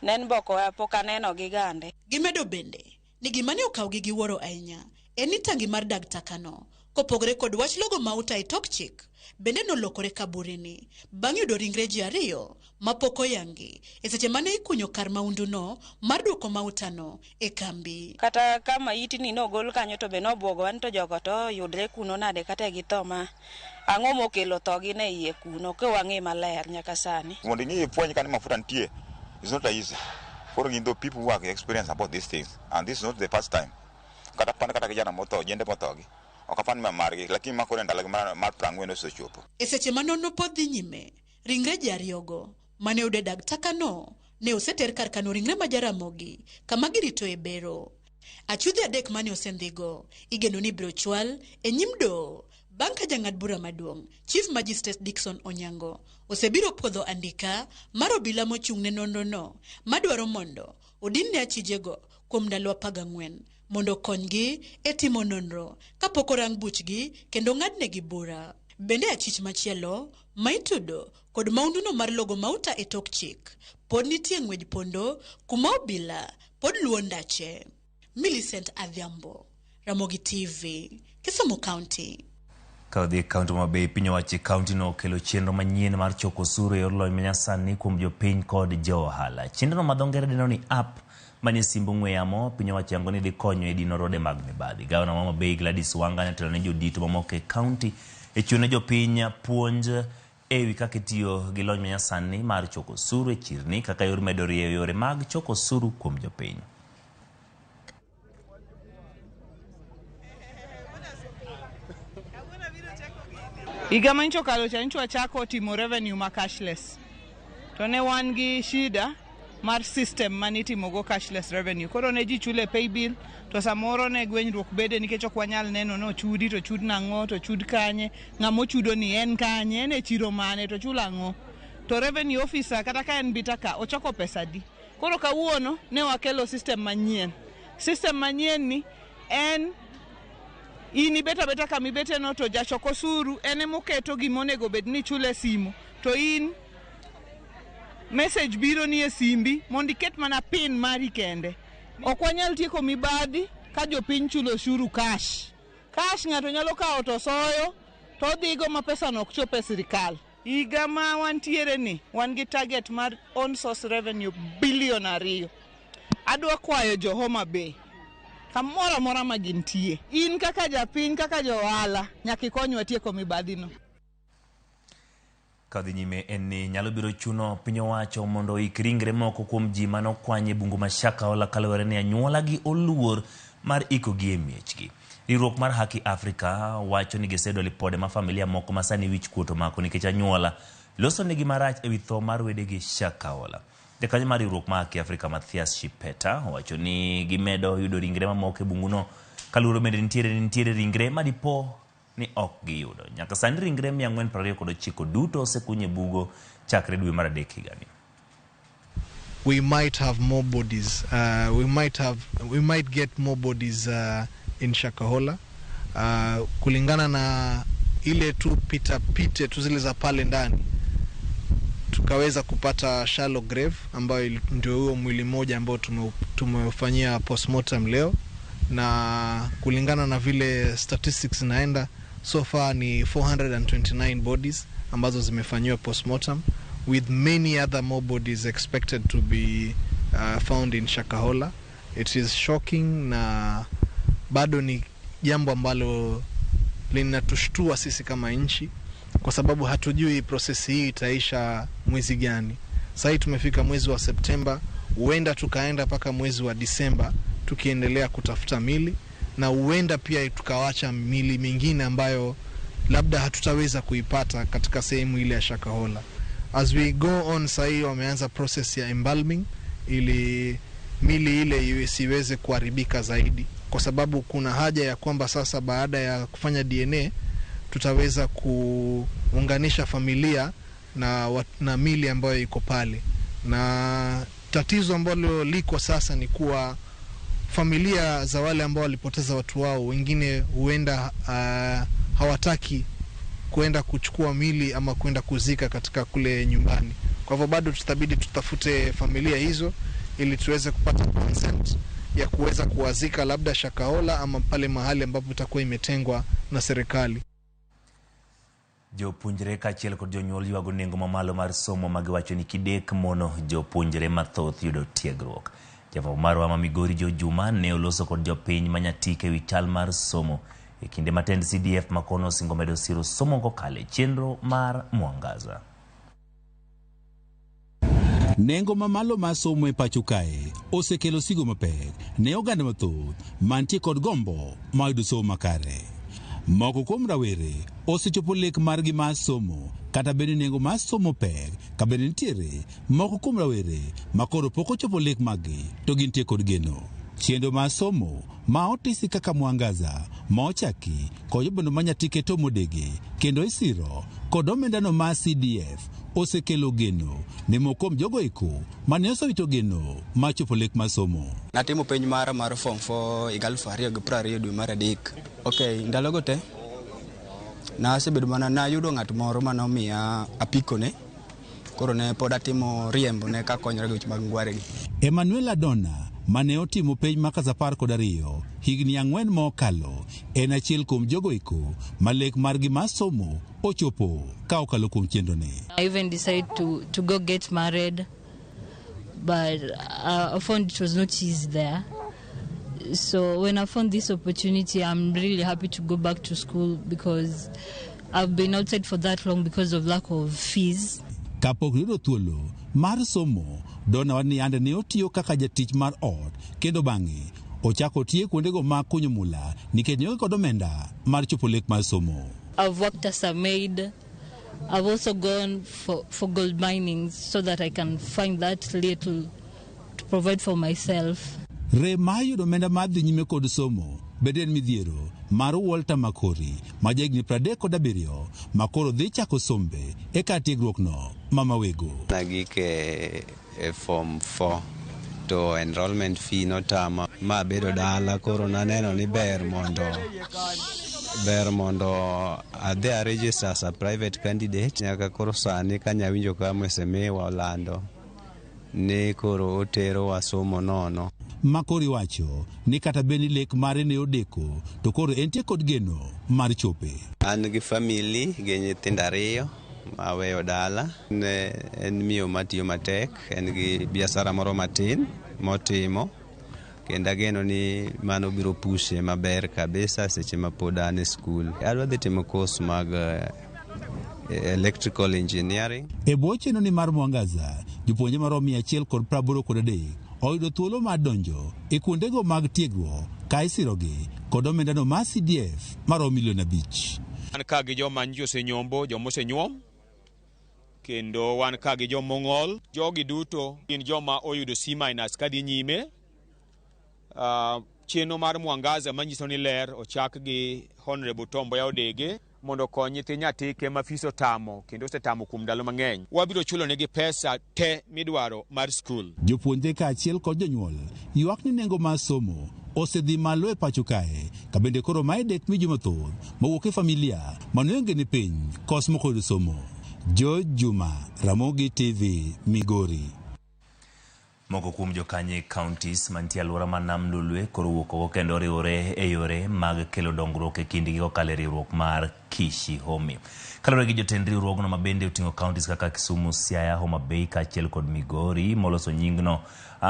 Nen boko apoka neno gi gande. Gimedo bende ni gima ne okawgi gi wuoro ahinya en ni tangi mar dag takano kopogore kod wach logo mauta e tok chik bende nolokore kaburini bang' yudo ringre ji ariyo mapoko yangi e seche mane ikunyo kar maunduno mar duoko mautano e kambi. Kata kama itini nogol kanyo to be nobwogo wan to jogo to yudre kuno nade kata gi to ma ang'o mokelo thogi ne iye kuno ke wang'e maler nyaka sani. Mondo ing'e fweny kane mafuta nitie is not easy. For the people who have experience about these things, and this is not the first time. Kata pan kata kijana moto jende motogi okafan mamargi lakini makore ndalagi mar prangwe no sochopo. E seche manono pod dhi nyime ringre ji ariyogo mane ude dag takano ne oseter kar kano ringre ma Jaramogi kama girito e bero. Achudhi adek mane osendhigo igeno ni biro chwal e nyim doho bang' ka jang'ad bura maduong' Chief Magistrate Dickson Onyango osebiro puodho andika mar obila mochung' ne nonrono madwaro mondo odin ne achijego kuom ndalo 14 mondo konygi e timo nonro kapok orang buchgi kendo ng'adnegi bura. Bende achich machielo maitudo kod maunduno mar logo mauta e tok chik pod nitie ng'wej pondo kuma obila pod luwo ndache. Millicent Adhiambo, Ramogi TV, Kisumu County. Kaudhi kaunti mabei piny owacho kaunti no kelo chenro manyien mar choko osuru e yor lony manyasani kuom jopiny kod johala. Chenro ma dho ngere dendo ni app manie simb ong'we yamo piny owacho yango ni dhi konyo e dino rode mag mibadhi. Gavana ma Mabei Gladys Wanga ne otelo ne jodito mamoko e kaunti e chiwo ne jopiny puonj e wi kaka itiyo gi lony manyasani mar choko osuru e chirni kaka yor medo rieyo yore mag choko osuru kuom jopiny. Higa mancho kalo chancho achako timo revenue ma cashless. To ne wan gi shida mar system manitimo go cashless revenue. Koro ne ji chule pay bill to samoro ne gwenyruok bede nikech ok wanyal neno no chudi to chud nang'o to chud kanye ng'amo chudo ni en kanye en e chiro mane to chula ng'o. To revenue officer kata ka en bitaka ochoko pesa di. Koro kawuono ne wakelo system manyien. System manyien ni en ini beta kami bete no to jachoko osuru ene moketo gimonego bed ni chule simu to in message biro ni e simbi mondo iket mana pin mari kende. Ok wanyal tieko mibadhi ka jopiny chulo osuru cash ng'ato nyalo kawo to soyo to dhigo ma pesa no ok chop e sirikal. Higa ma wantiere ni wan gi target mar on source revenue billion 2. Adwa kwayo jo Homa Bay kamora mora magintie in kaka japiny kaka johala nyaka ikonywa tieko mibadhi no. Kadhi nyime en ni nyalo biro chuno piny owacho mondo ikringre moko kuom ji manokwanye bungu mashaka ola kalore ni anyuola gi oluor mar iko gi e miechgi. Riwruok mar Haki Africa wacho ni gisedo lipode ma familia moko masani wich kuoto mako nikech anyuola loso negi marach e wi tho mar wedegi Shakahola. Jakanyo mar riwruok mar Haki Africa Mathias Shipeta wacho ni gimedo yudo ringre mamoko e bunguno kaluro mende nitiere ringre madipo ni ok giyudo. Nyaka sani ringre 429 duto osekunye bugo chakre dwe mar adek higani. We might have more bodies. We might get more bodies in Shakahola. Kulingana na ile tu pite tu zile za pale ndani, tukaweza kupata shallow grave ambayo ndio huo mwili mmoja ambao tumefanyia postmortem leo, na kulingana na vile statistics naenda so far ni 429 bodies ambazo zimefanywa postmortem, with many other more bodies expected to be found in Shakahola. It is shocking na bado ni jambo ambalo linatushtua sisi kama nchi, kwa sababu hatujui process hii itaisha mwezi gani. Sasa tumefika mwezi wa Septemba, huenda tukaenda paka mwezi wa Disemba tukiendelea kutafuta mili, na huenda pia tukawacha mili mingine ambayo labda hatutaweza kuipata katika sehemu ile ya Shakahola. As we go on, sasa wameanza process ya embalming ili mili ile isiweze kuharibika zaidi, kwa sababu kuna haja ya kwamba sasa baada ya kufanya DNA tutaweza kuunganisha familia na mili ambayo iko pale. Na tatizo ambalo liko sasa ni kuwa familia za wale ambao walipoteza watu wao, wengine huenda hawataki kuenda kuchukua mili ama kuenda kuzika katika kule nyumbani. Kwa hivyo bado tutabidi tutafute familia hizo ili tuweze kupata consent ya kuweza kuwazika labda Shakahola ama pale mahali ambapo itakuwa imetengwa na serikali. Jopunjre kachiel kod jonyuol ywago nengo mamalo mar somo magiwacho ni kidek mono jopunjre mathoth yudo tiegruok. Java marwa ma Migori Juma ne oloso kod jopiny manyatike wi chal mar somo e kinde matend CDF makono singo medo siro somo kokale chenro mar Mwangaza. Nengo mamalo ma somo e pacho kae osekelo sigo mapek ne oganda mathoth mantie kod gombo ma yudo somo makare. Moko kuom rawere osechopo lek margi mar somo, kata bende nengo mar somo pek, ka bende nitiere moko kuom rawere makoro pok ochopo lek margi to gintie kod geno. Chenro mar somo ma otisi kaka Mwangaza ma ochaki kod jobono manyatike to modege kendo isiro kod omendano mar CDF osekelo geno ne moko jogo eko mane osewito geno ma chopo lek mar somo. Natimo penj mar form 4 higa 2020 dwe mar adek. Okay, ndalogo te nasebedo mana nayudo ng'at moro manomiya apikone, koro ne pod atimo riembo ne kakonyore gi weche mag ngwaregi. Emmanuel Adona mane otimo penj ma Kasapar kod ariyo higni 4 mokalo en achiel kuom jogo eko malek margi mar somo ochopo ka okalo kuom chenroni. I even decided to go get married, but I found it was not easy there. So when I found this opportunity, I'm really happy to go back to school because I've been outside for that long because of lack of fees. Kapok yudo thuolo mar somo, Donna wani ande ne otiyo kaka jatich mar ot kendo bang'e ochako tiye kuondego mag kunyo mula nikech ne kod omenda mar chopo lek mar somo. I've worked as a maid. I've also gone for gold mining so that I can find that little to provide for myself. Re ma yudo omenda mar dhi nyime kod somo beden midhiero mar Walter Makori ma jahigni 37 makoro dhi chako sombe eka tiegruokno mama wego. Nagike form 4 to enrollment fee notama ma bedo dala koro naneno ni ber mondo adhi a register as a private candidate nyaka koro sani kanya winjo ka MSMA wa Orlando ne koro otero wa somo nono. Makori wacho ni kata beni lek mare ne odeko to koro entie kod geno mar chope. An gi family gi nyithindo 2 maweyo dala, en miyo matiyo matek, en gi biashara moro matin motimo kendo ageno ni mano biro pushe maber kabisa seche ma pod an e school. Adwa dhi timo course mag electrical engineering. E bwo chenro ni mar Mwangaza, jopuonje maromo 183 oyudo thuolo mar donjo e kuondego mag tiegruok ka isirogi kod omendano mar CDF maromo $5 million. Wan ka gi joma nji osenyombo, joma osenyuom, kendo wan ka gi joma ong'ol. Jogi duto gin joma oyudo C- kadhi nyime. Chenro mar Mwangaza manyiso ni ler ochak gi Honorable Tombo ya Odege mondo kony nyithi nyathi ke mafiso tamo kendo osetamo kuom ndalo mang'eny. Wabiro chulo negi pesa te midwaro mar skul. Jopuonje ka achiel kod jonyuol ywak ni nengo mar somo osedhi malo e pacho kae ka bende koro mae dek mi mathoth mawuok e familia manonge ni piny kos moko somo. George Juma, Ramogi TV, Migori. Moko kuom jokanye counties mantie alwora ma Nam Lolwe koro wuok oko kendo riwore e yore mag kelo dongruok e kindgi kokalo e riwruok mar Kishi Homi. Kalore gi jotend riwruogno ma bende oting'o counties kaka Kisumu, Siaya, Homa Bay kaachiel kod Migori moloso nyingno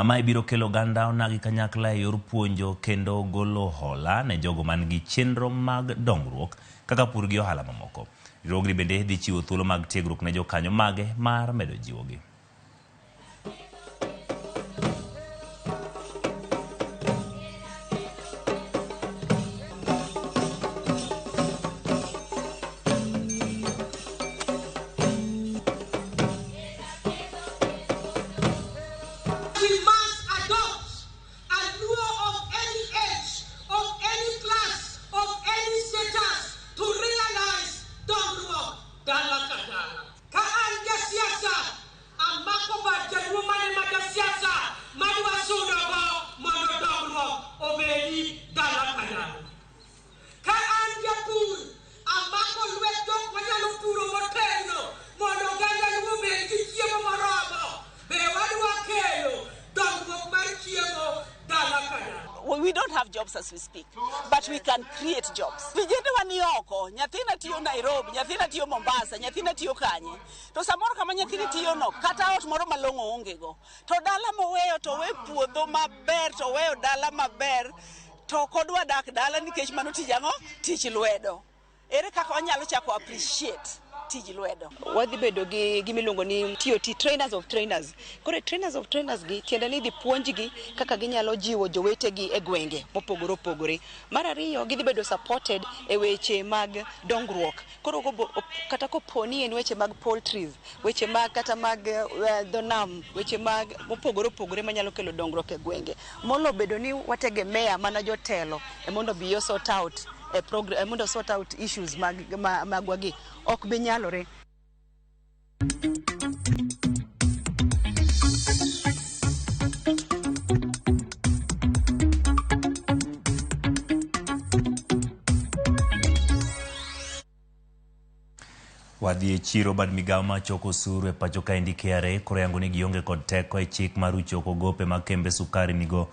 ma ibiro kelo oganda onagi kanyakla e yor puonjo kendo golo hola ne jogo man gi chenro mag dongruok kaka pur gi ohala mamoko. Riwruogni bende dhi chiwo thuolo mag tiegruok ne jokanyo mage mar medo jiwogi. We don't have jobs as we speak, but we can create jobs. Vijende wanioko, nyathina tiyo Nairobi, nyathina tiyo Mombasa, nyathina tiyo kanye. To samoro kama nyathini tiyo no, kata ot moro malong'o ongego. To dala moweyo to we puodho maber, to weyo dala maber, to kodwa dak dala nikech mano tijang'o, tich lwedo. Ere kaka wanyalo chako appreciate tij lwedo. Wadhi bedo gi gimiluongo ni TOT, trainers of trainers. Kore trainers of trainers gi tiende ni dhi puonjgi kaka ginyalo jiwo jowetegi e gwenge mopogore opogore. Mar ariyo gidhi bedo supported e weche mag dongruok. Koro kata koponi en weche mag poultries, weche mag kata mag dho nam, weche mag mopogore opogore manyalo kelo dongruok e gwenge. Molo bedo ni wategemea mana jotelo e mondo biyo sort out a program, mondo sort out issues magwagi ok bi nyalore. Wadhi chiro bad migawo ma choko osuru e pacho ka KRA koro yango ni gionge kod teko e chik mar choko gope mag kembe sukari nigo.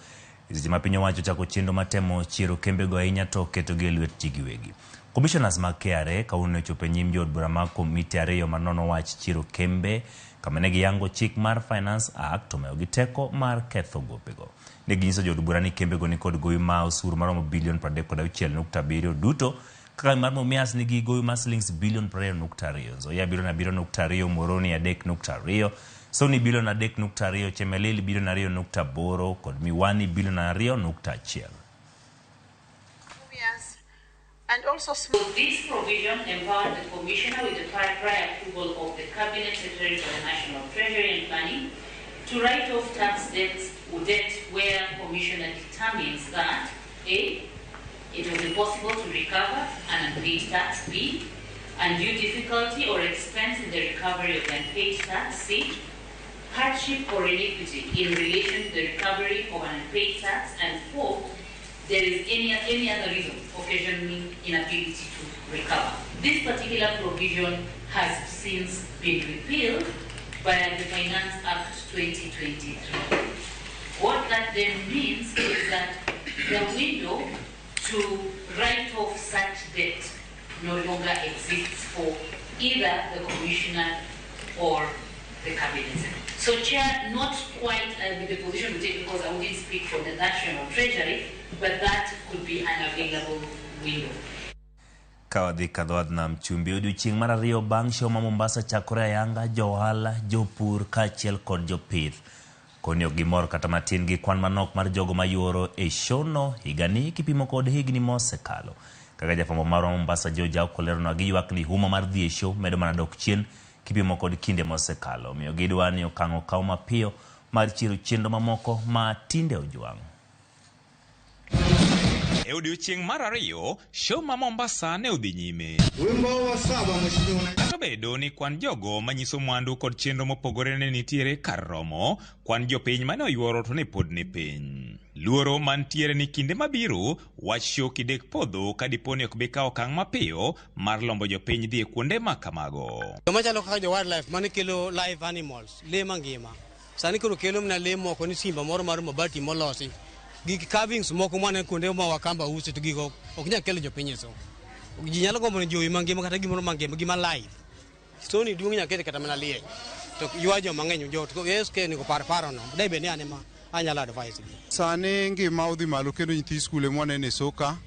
Seche ma piny owacho chako chenro matemo chiro kembe go ahinya to keto gi lwet ji giwegi. Commissioners mag KRA kawuono chopo nyim jood bura mag komiti ariyo ma nono wach chiro kembe kama ne giyango chik mar Finance Act to omiyo gi teko mar ketho gopego. Ne ginyiso jood bura ni kembe go ni kod gowi ma osuru maromo bilion 36.7 duto kaka mar Mumias nigi gowi ma shillings bilion 20.2, Nzoia bilion 7.2, Moroni 3.2, Sony bilion 3.2, Chemelil bilion 2.8 kod Miwani bilion 2.1. And also this provision empowered the Commissioner with the prior approval of the Cabinet Secretary for the National Treasury and Planning to write off tax debts where Commissioner determines that A, it was impossible to recover an unpaid tax, B, undue difficulty or expense in the recovery of unpaid tax, C, hardship or iniquity in relation to the recovery of an unpaid tax, and 4, there is any other reason occasioning inability to recover. This particular provision has since been repealed by the Finance Act 2023. What that then means is that the window to write off such debt no longer exists for either the Commissioner or the Cabinet. So, Chair, not quite the position we take because I wouldn't speak for the National Treasury, but that could be an available window. Kawadhi kadhoad na mchumbi odiochieng' mar ariyo bang' show ma Mombasa chakore ayanga johala, jopur kaachiel kod jopith. Koni ok gimor kata matin gi kwan manok mar jogo mayuoro e showno higani kipimo kod higni mosekalo. Kaka jafwambo marwa Mombasa Joja okoleronwa gi ywak ni huma mar dhi e show medo mana dok chien kipimo kod kinde mosekalo. Omiyo gidwa ni okang' okaw mapiyo mar chiro chenro mamoko ma tinde ojwang'. E odiochieng' mar ariyo, show ma Mombasa ne odhi nyime. Kata bedo ni kwan jogo manyiso mwandu kod chenro mopogore ne nitiere kar romo, kwan jopiny mane oyuoro to ne pod ni piny. Luoro mantiere ni kinde mabiro, wach show kidek podho ka diponi ok bi kawo okang' mapiyo mar lombo jopiny dhi e kuonde ma kamago. Machalo kaka jo wildlife mane kelo live animals, lee mangima. Sani koro kelo mna lee moko ni simba moro mar mabati molosi. Gik carvings moko mane kuonde ma Wakamba uso to gigo ok nyal kelo jopiny so. Ji nyalo gombo ni jowi mangima kata gimoro mangima gima live. Stoni duong' nyakete kata mana lie. To ywajo mang'eny jo to SK ni ko paro no. Dai be ne anema anyalo advise. Sani ngima odhi malo kendo nyithi skule mwanene soka.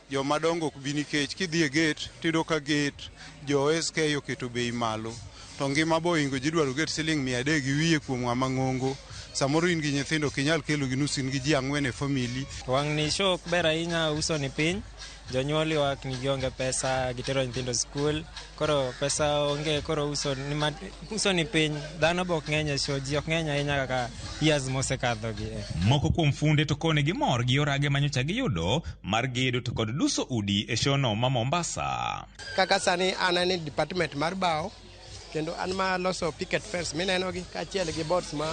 Jo madongo ok bi nikech kidhi e gate tido ka gate jo SK oketo bei malo. To ngima boingo ji dwaro gate siling 300 gi wiye kuom ng'ama ng'ongo. Samoro in gi nyithindo kinyal kelo gi nusin gi ji ang'wen e family. Wang' ni show ber ahinya uso ni piny. Jonyuol wak ni gionge pesa gitero nyithindo skul. Koro pesa onge koro uso ni piny. Dhano bok ng'eny show ji ok ng'eny ahinya kaka years mosekadho gi. Moko kuom funde to kone gi mor gi orage manyocha giyudo mar gedo to kod duso udi e show no ma Mombasa. Kaka sani anani department mar bao kendo an ma loso picket fence mineno gi kaachiel gi boards ma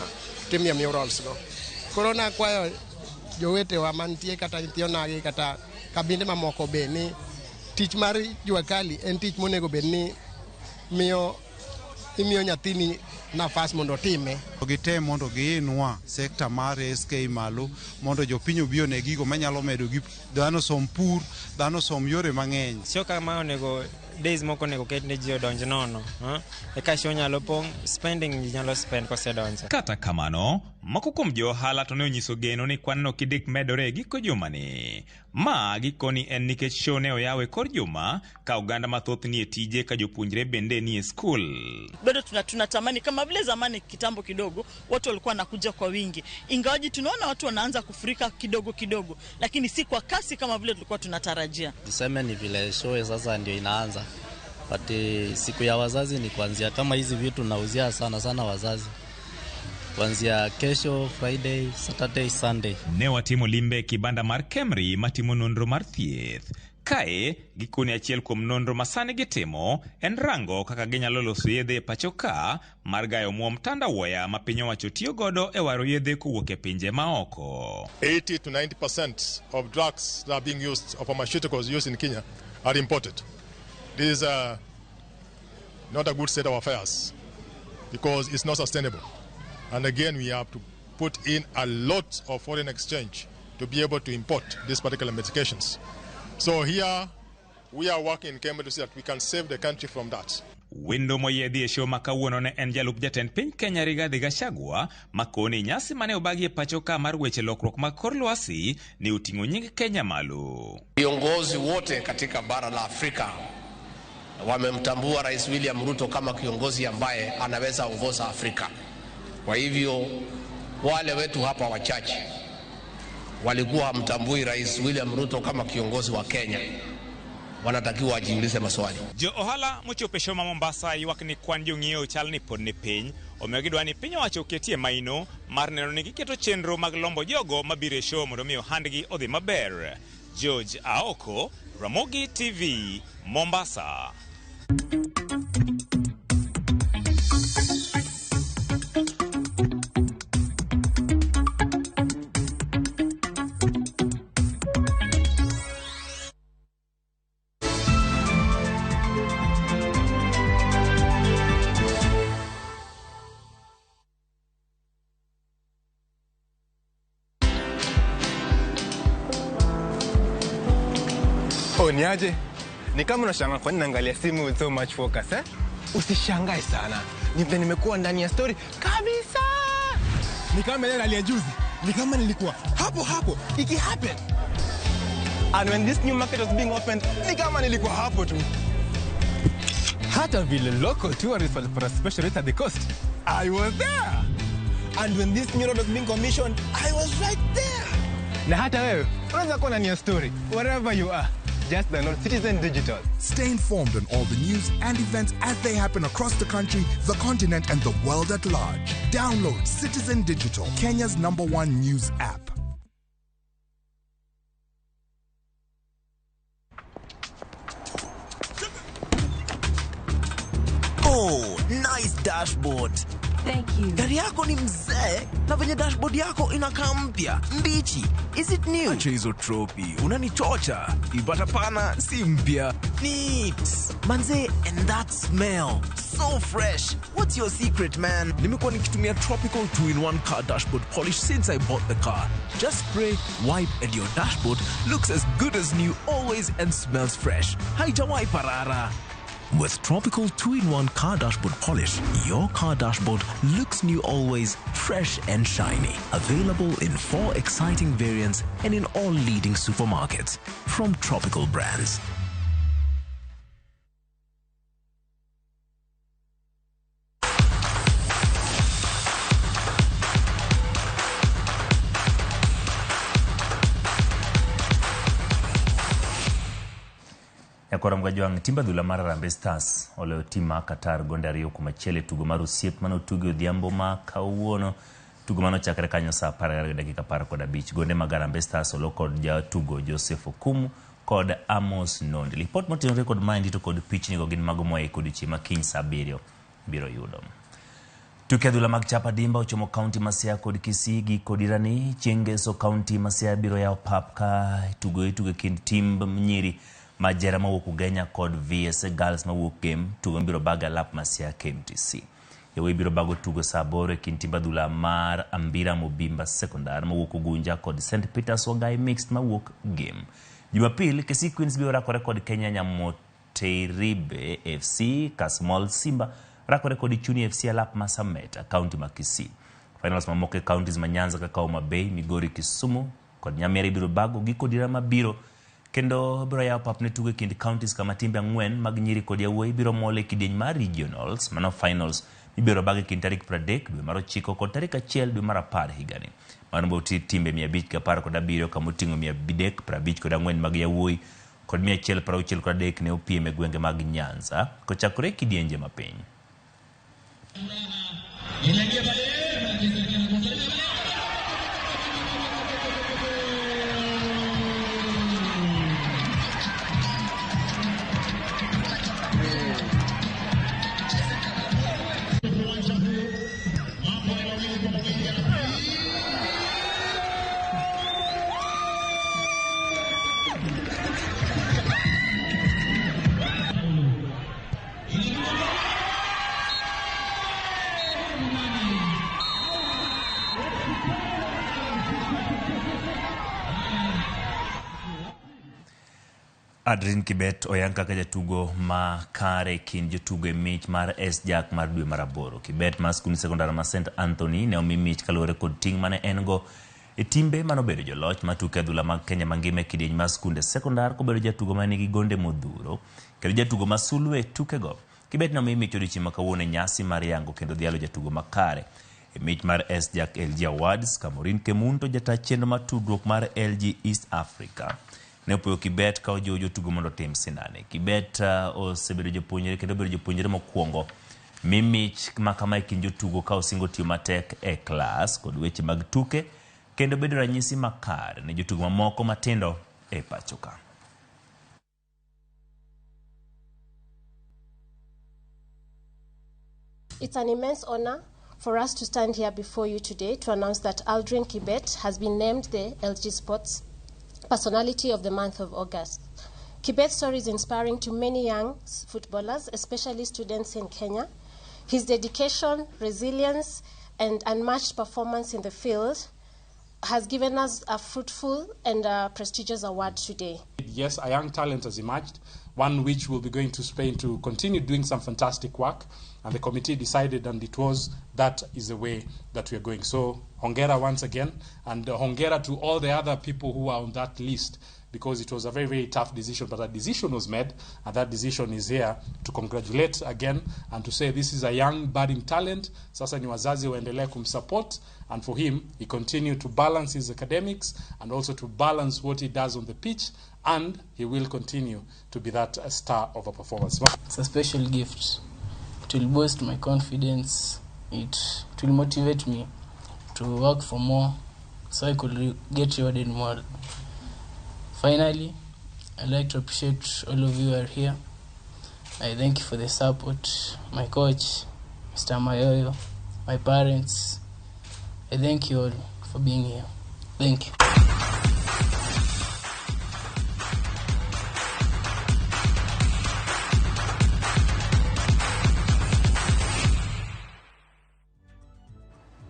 timia murals go. Koro na kwayo jowetewa mantie kata nyithionagi kata kabinde mamoko be ni tich mar jua kali en tich monego bed ni imiyo nyathini nafas mondo time. Gitem mondo giinwa sekta mar SK malo mondo jopiny obi one gigo manyalo medo gi dhano som pur, dhano som yore mang'eny. Show kama onego days moko nego ket ne ji odonj nono. Eka show nyalo pong spending nyalo spend kosedonjo. Kata kamano, moko kuom jo ohala to ne onyiso geno ni kwan no kidek medore giko juma ni. Ma gikoni en nikech show ne oyawe kor juma ka oganda mathoth ni e tije ka jopuonjre bende ni e school. Bado tunatamani kama vile zamani kitambo kidogo watu walikuwa nakuja kwa wingi. Ingawaji tunaona watu wanaanza kufurika kidogo kidogo, lakini si kwa kasi kama vile tulikuwa tunatarajia. Tuseme ni vile show sasa ndio inaanza. But siku ya wazazi ni kuanzia kama hizi vitu nauzia sana wazazi. Kuanzia kesho, Friday, Saturday, Sunday. Ne watimo limbe kibanda mar Kemri matimo nonro mar thieth. Kae, gikoni achiel kuom nonro masani gitimo, en rango kaka ginyalo loso yedhe pacho ka mar gayo muom tandawuoya ma piny owacho tiyo godo e waro yedhe kowuok e pinje maoko. 80 to 90% of drugs that are being used, or pharmaceuticals used in Kenya, are imported. This is not a good state of affairs, because it's not sustainable. And again, we have to put in a lot of foreign exchange to be able to import these particular medications. So here, we are working in Kenya to see that we can save the country from that. Wendo moyedhi e show makawuono ne en jalup jatend piny Kenya Rigathi Gachagua makoni nyasi mane obagi e pacho ka mar weche lokruok mag kor lwasi ni uting'o nying Kenya malo. Viongozi wote katika bara la Afrika wamemtambua Rais William Ruto kama kiongozi ambaye anaweza ongoza Afrika. Kwa hivyo wale wetu hapa wachache walikuwa hamtambui Rais William Ruto kama kiongozi wa Kenya, wanatakiwa wajiulize maswali. Jo ohala mochope show ma Mombasa ywak ni kwan jong'iewo chal ni pod ni piny. Omiyo gidwa ni piny owacho oketie maino mar neno ni giketo chenro mag lombo jogo mabiro e show mondo miyo handgi odhi maber. George Aoko, Ramogi TV, Mombasa. Niaje? Ni kama unashangaa kwa nini naangalia simu with so much focus, eh? Usishangae sana. Nimekuwa ndani ya story kabisa. Ni kama ile alia juzi. Ni kama nilikuwa hapo iki happen. And when this new market was being opened, ni kama nilikuwa hapo tu. Hata vile local tourists for a special rate at the coast, I was there. And when this new road was being commissioned, I was right there. Na hata wewe, unaweza kuwa ndani ya story wherever you are. Just download Citizen Digital. Stay informed on all the news and events as they happen across the country, the continent, and the world at large. Download Citizen Digital, Kenya's #1 news app. Oh, nice dashboard. Thank you. Gari yako ni mzee na venye dashboard yako inakaa mpya, mbichi. Is it new? Acha hizo tropi, unanichocha. Ibata pana si mpya. Neat. Manze, and that smell. So fresh. What's your secret, man? Nimekuwa nikitumia Tropical 2-in-1 car dashboard polish since I bought the car. Just spray, wipe, and your dashboard looks as good as new always and smells fresh. Haijawai parara. With Tropical 2-in-1 car dashboard polish, your car dashboard looks new always, fresh and shiny. Available in 4 exciting variants and in all leading supermarkets from Tropical brands. Yakora mgajwang timba dhula mara Harambee Stars oleo tima Qatar gonde ariyo kuom achiel tugo mar osiep mano tugo odhiambo ma kawuono. Tugo mano chakre kanyo saa 10:15 gonde mag Harambee Stars olo kod jatugo Joseph Okumu kod Amos Nondi. Report motenore kod Mind to kod pitch nigo gin mago moa e kod chiema kiny saa 7 biro yudo. Tuke dhula mag chapa dimba ochomo kaunti ma Siaya kod Kisii gi kod Irani. Chengeso kaunti ma Siaya biro yao pap ka tugo kind timb nyiri Majera mawuok Ugenya kod VS Girls mawuok game tugo biro baga lap ma Siaya KMTC. Yawuoyi biro bago tugo saa 8 kind timba dhula mar Ambira Mobimba Secondary mawuok Ugunja kod St Peters Wagai Mixed mawuok game. Jumapili Kisii Queens biro rakore kod Kenya Nyamoteiribe FC. Kasmol Simba rakore kod Chuni FC lap ma Sameta kaunti ma Kisii. Finals mamoke counties ma Nyanza kaka Homa Bay, Migori, Kisumu kod Nyamira biro bago gi kod Irama biro kendo biro yao pap ne tugo kind counties kama timbe 4 mag nyiri kod yawuoyi biro mole kidieny mar regionals mano finals ibiro bagi kind tarik 30 dwe mar 9 kod tarik 1 dwe mar 10 higani. Mano bo timbe 517 kama oting'o 354 mag yawuoyi kod 163 ne opiem e gwenge mag Nyanza kochakore kidienje mapiny. Adrian Kibet oyang kaka jatugo ma kare kin jotugo e mich mar S-Jack mar dwe mar 8. Kibet ma skul sekondar ma St Anthony ne omi mich kaluwore kod ting' mane en go e timbe manobedo joloch matuke adhula mag Kenya mangima kidieny mar skunde sekondar kobedo jatugo ma nigi gonde modhuro kendo jatugo ma sulwe tuke go. Kibet ne omi mich odiochieng' ma kawuono nyasi mar yango kendo dhialo jatugo ma kare e mich mar S-Jack LG Awards. Kamorin Kemunto jata chenro mar tudruok mar LG East Africa ne opoyo Kibet ka ojiwo jotugo mondo tim sinane. Kibet osebedo jopuonjre kendo bedo jopuonjre mokwongo mimich makama e kind jotugo ka osingo tiyo matek e klas kod weche mag tuke kendo bedo ranyisi makare ne jotugo mamoko matindo e pachoka. It's an immense honor for us to stand here before you today to announce that Aldrin Kibet has been named the LG Sports Personality of the month of August. Kibet's story is inspiring to many young footballers, especially students in Kenya. His dedication, resilience, and unmatched performance in the field has given us a fruitful and prestigious award today. Yes, a young talent has emerged, one which will be going to Spain to continue doing some fantastic work, and the committee decided, and it was, that is the way that we are going. So, hongera once again, and hongera to all the other people who are on that list, because it was a very, very tough decision, but a decision was made, and that decision is here to congratulate again and to say this is a young budding talent. Sasa ni wazazi waendelee kumsupport, and for him, he continued to balance his academics and also to balance what he does on the pitch, and he will continue to be that star of a performance. It's a special gift. It will boost my confidence. It will motivate me to work for more so I could get rewarded more. Finally, I'd like to appreciate all of you who are here. I thank you for the support. My coach, Mr. Mayoyo, my parents. I thank you all for being here. Thank you.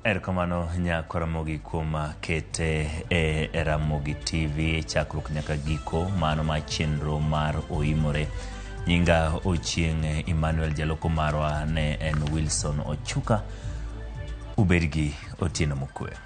Erokamano nyako Ramogi kuom kete e Ramogi TV chakruok nyaka giko mano ma chenro mar OIMORE. Nyinga Ochieng' Emmanuel Jaloko marwa ne en Wilson Ochuka. Ubergi otieno mokwe.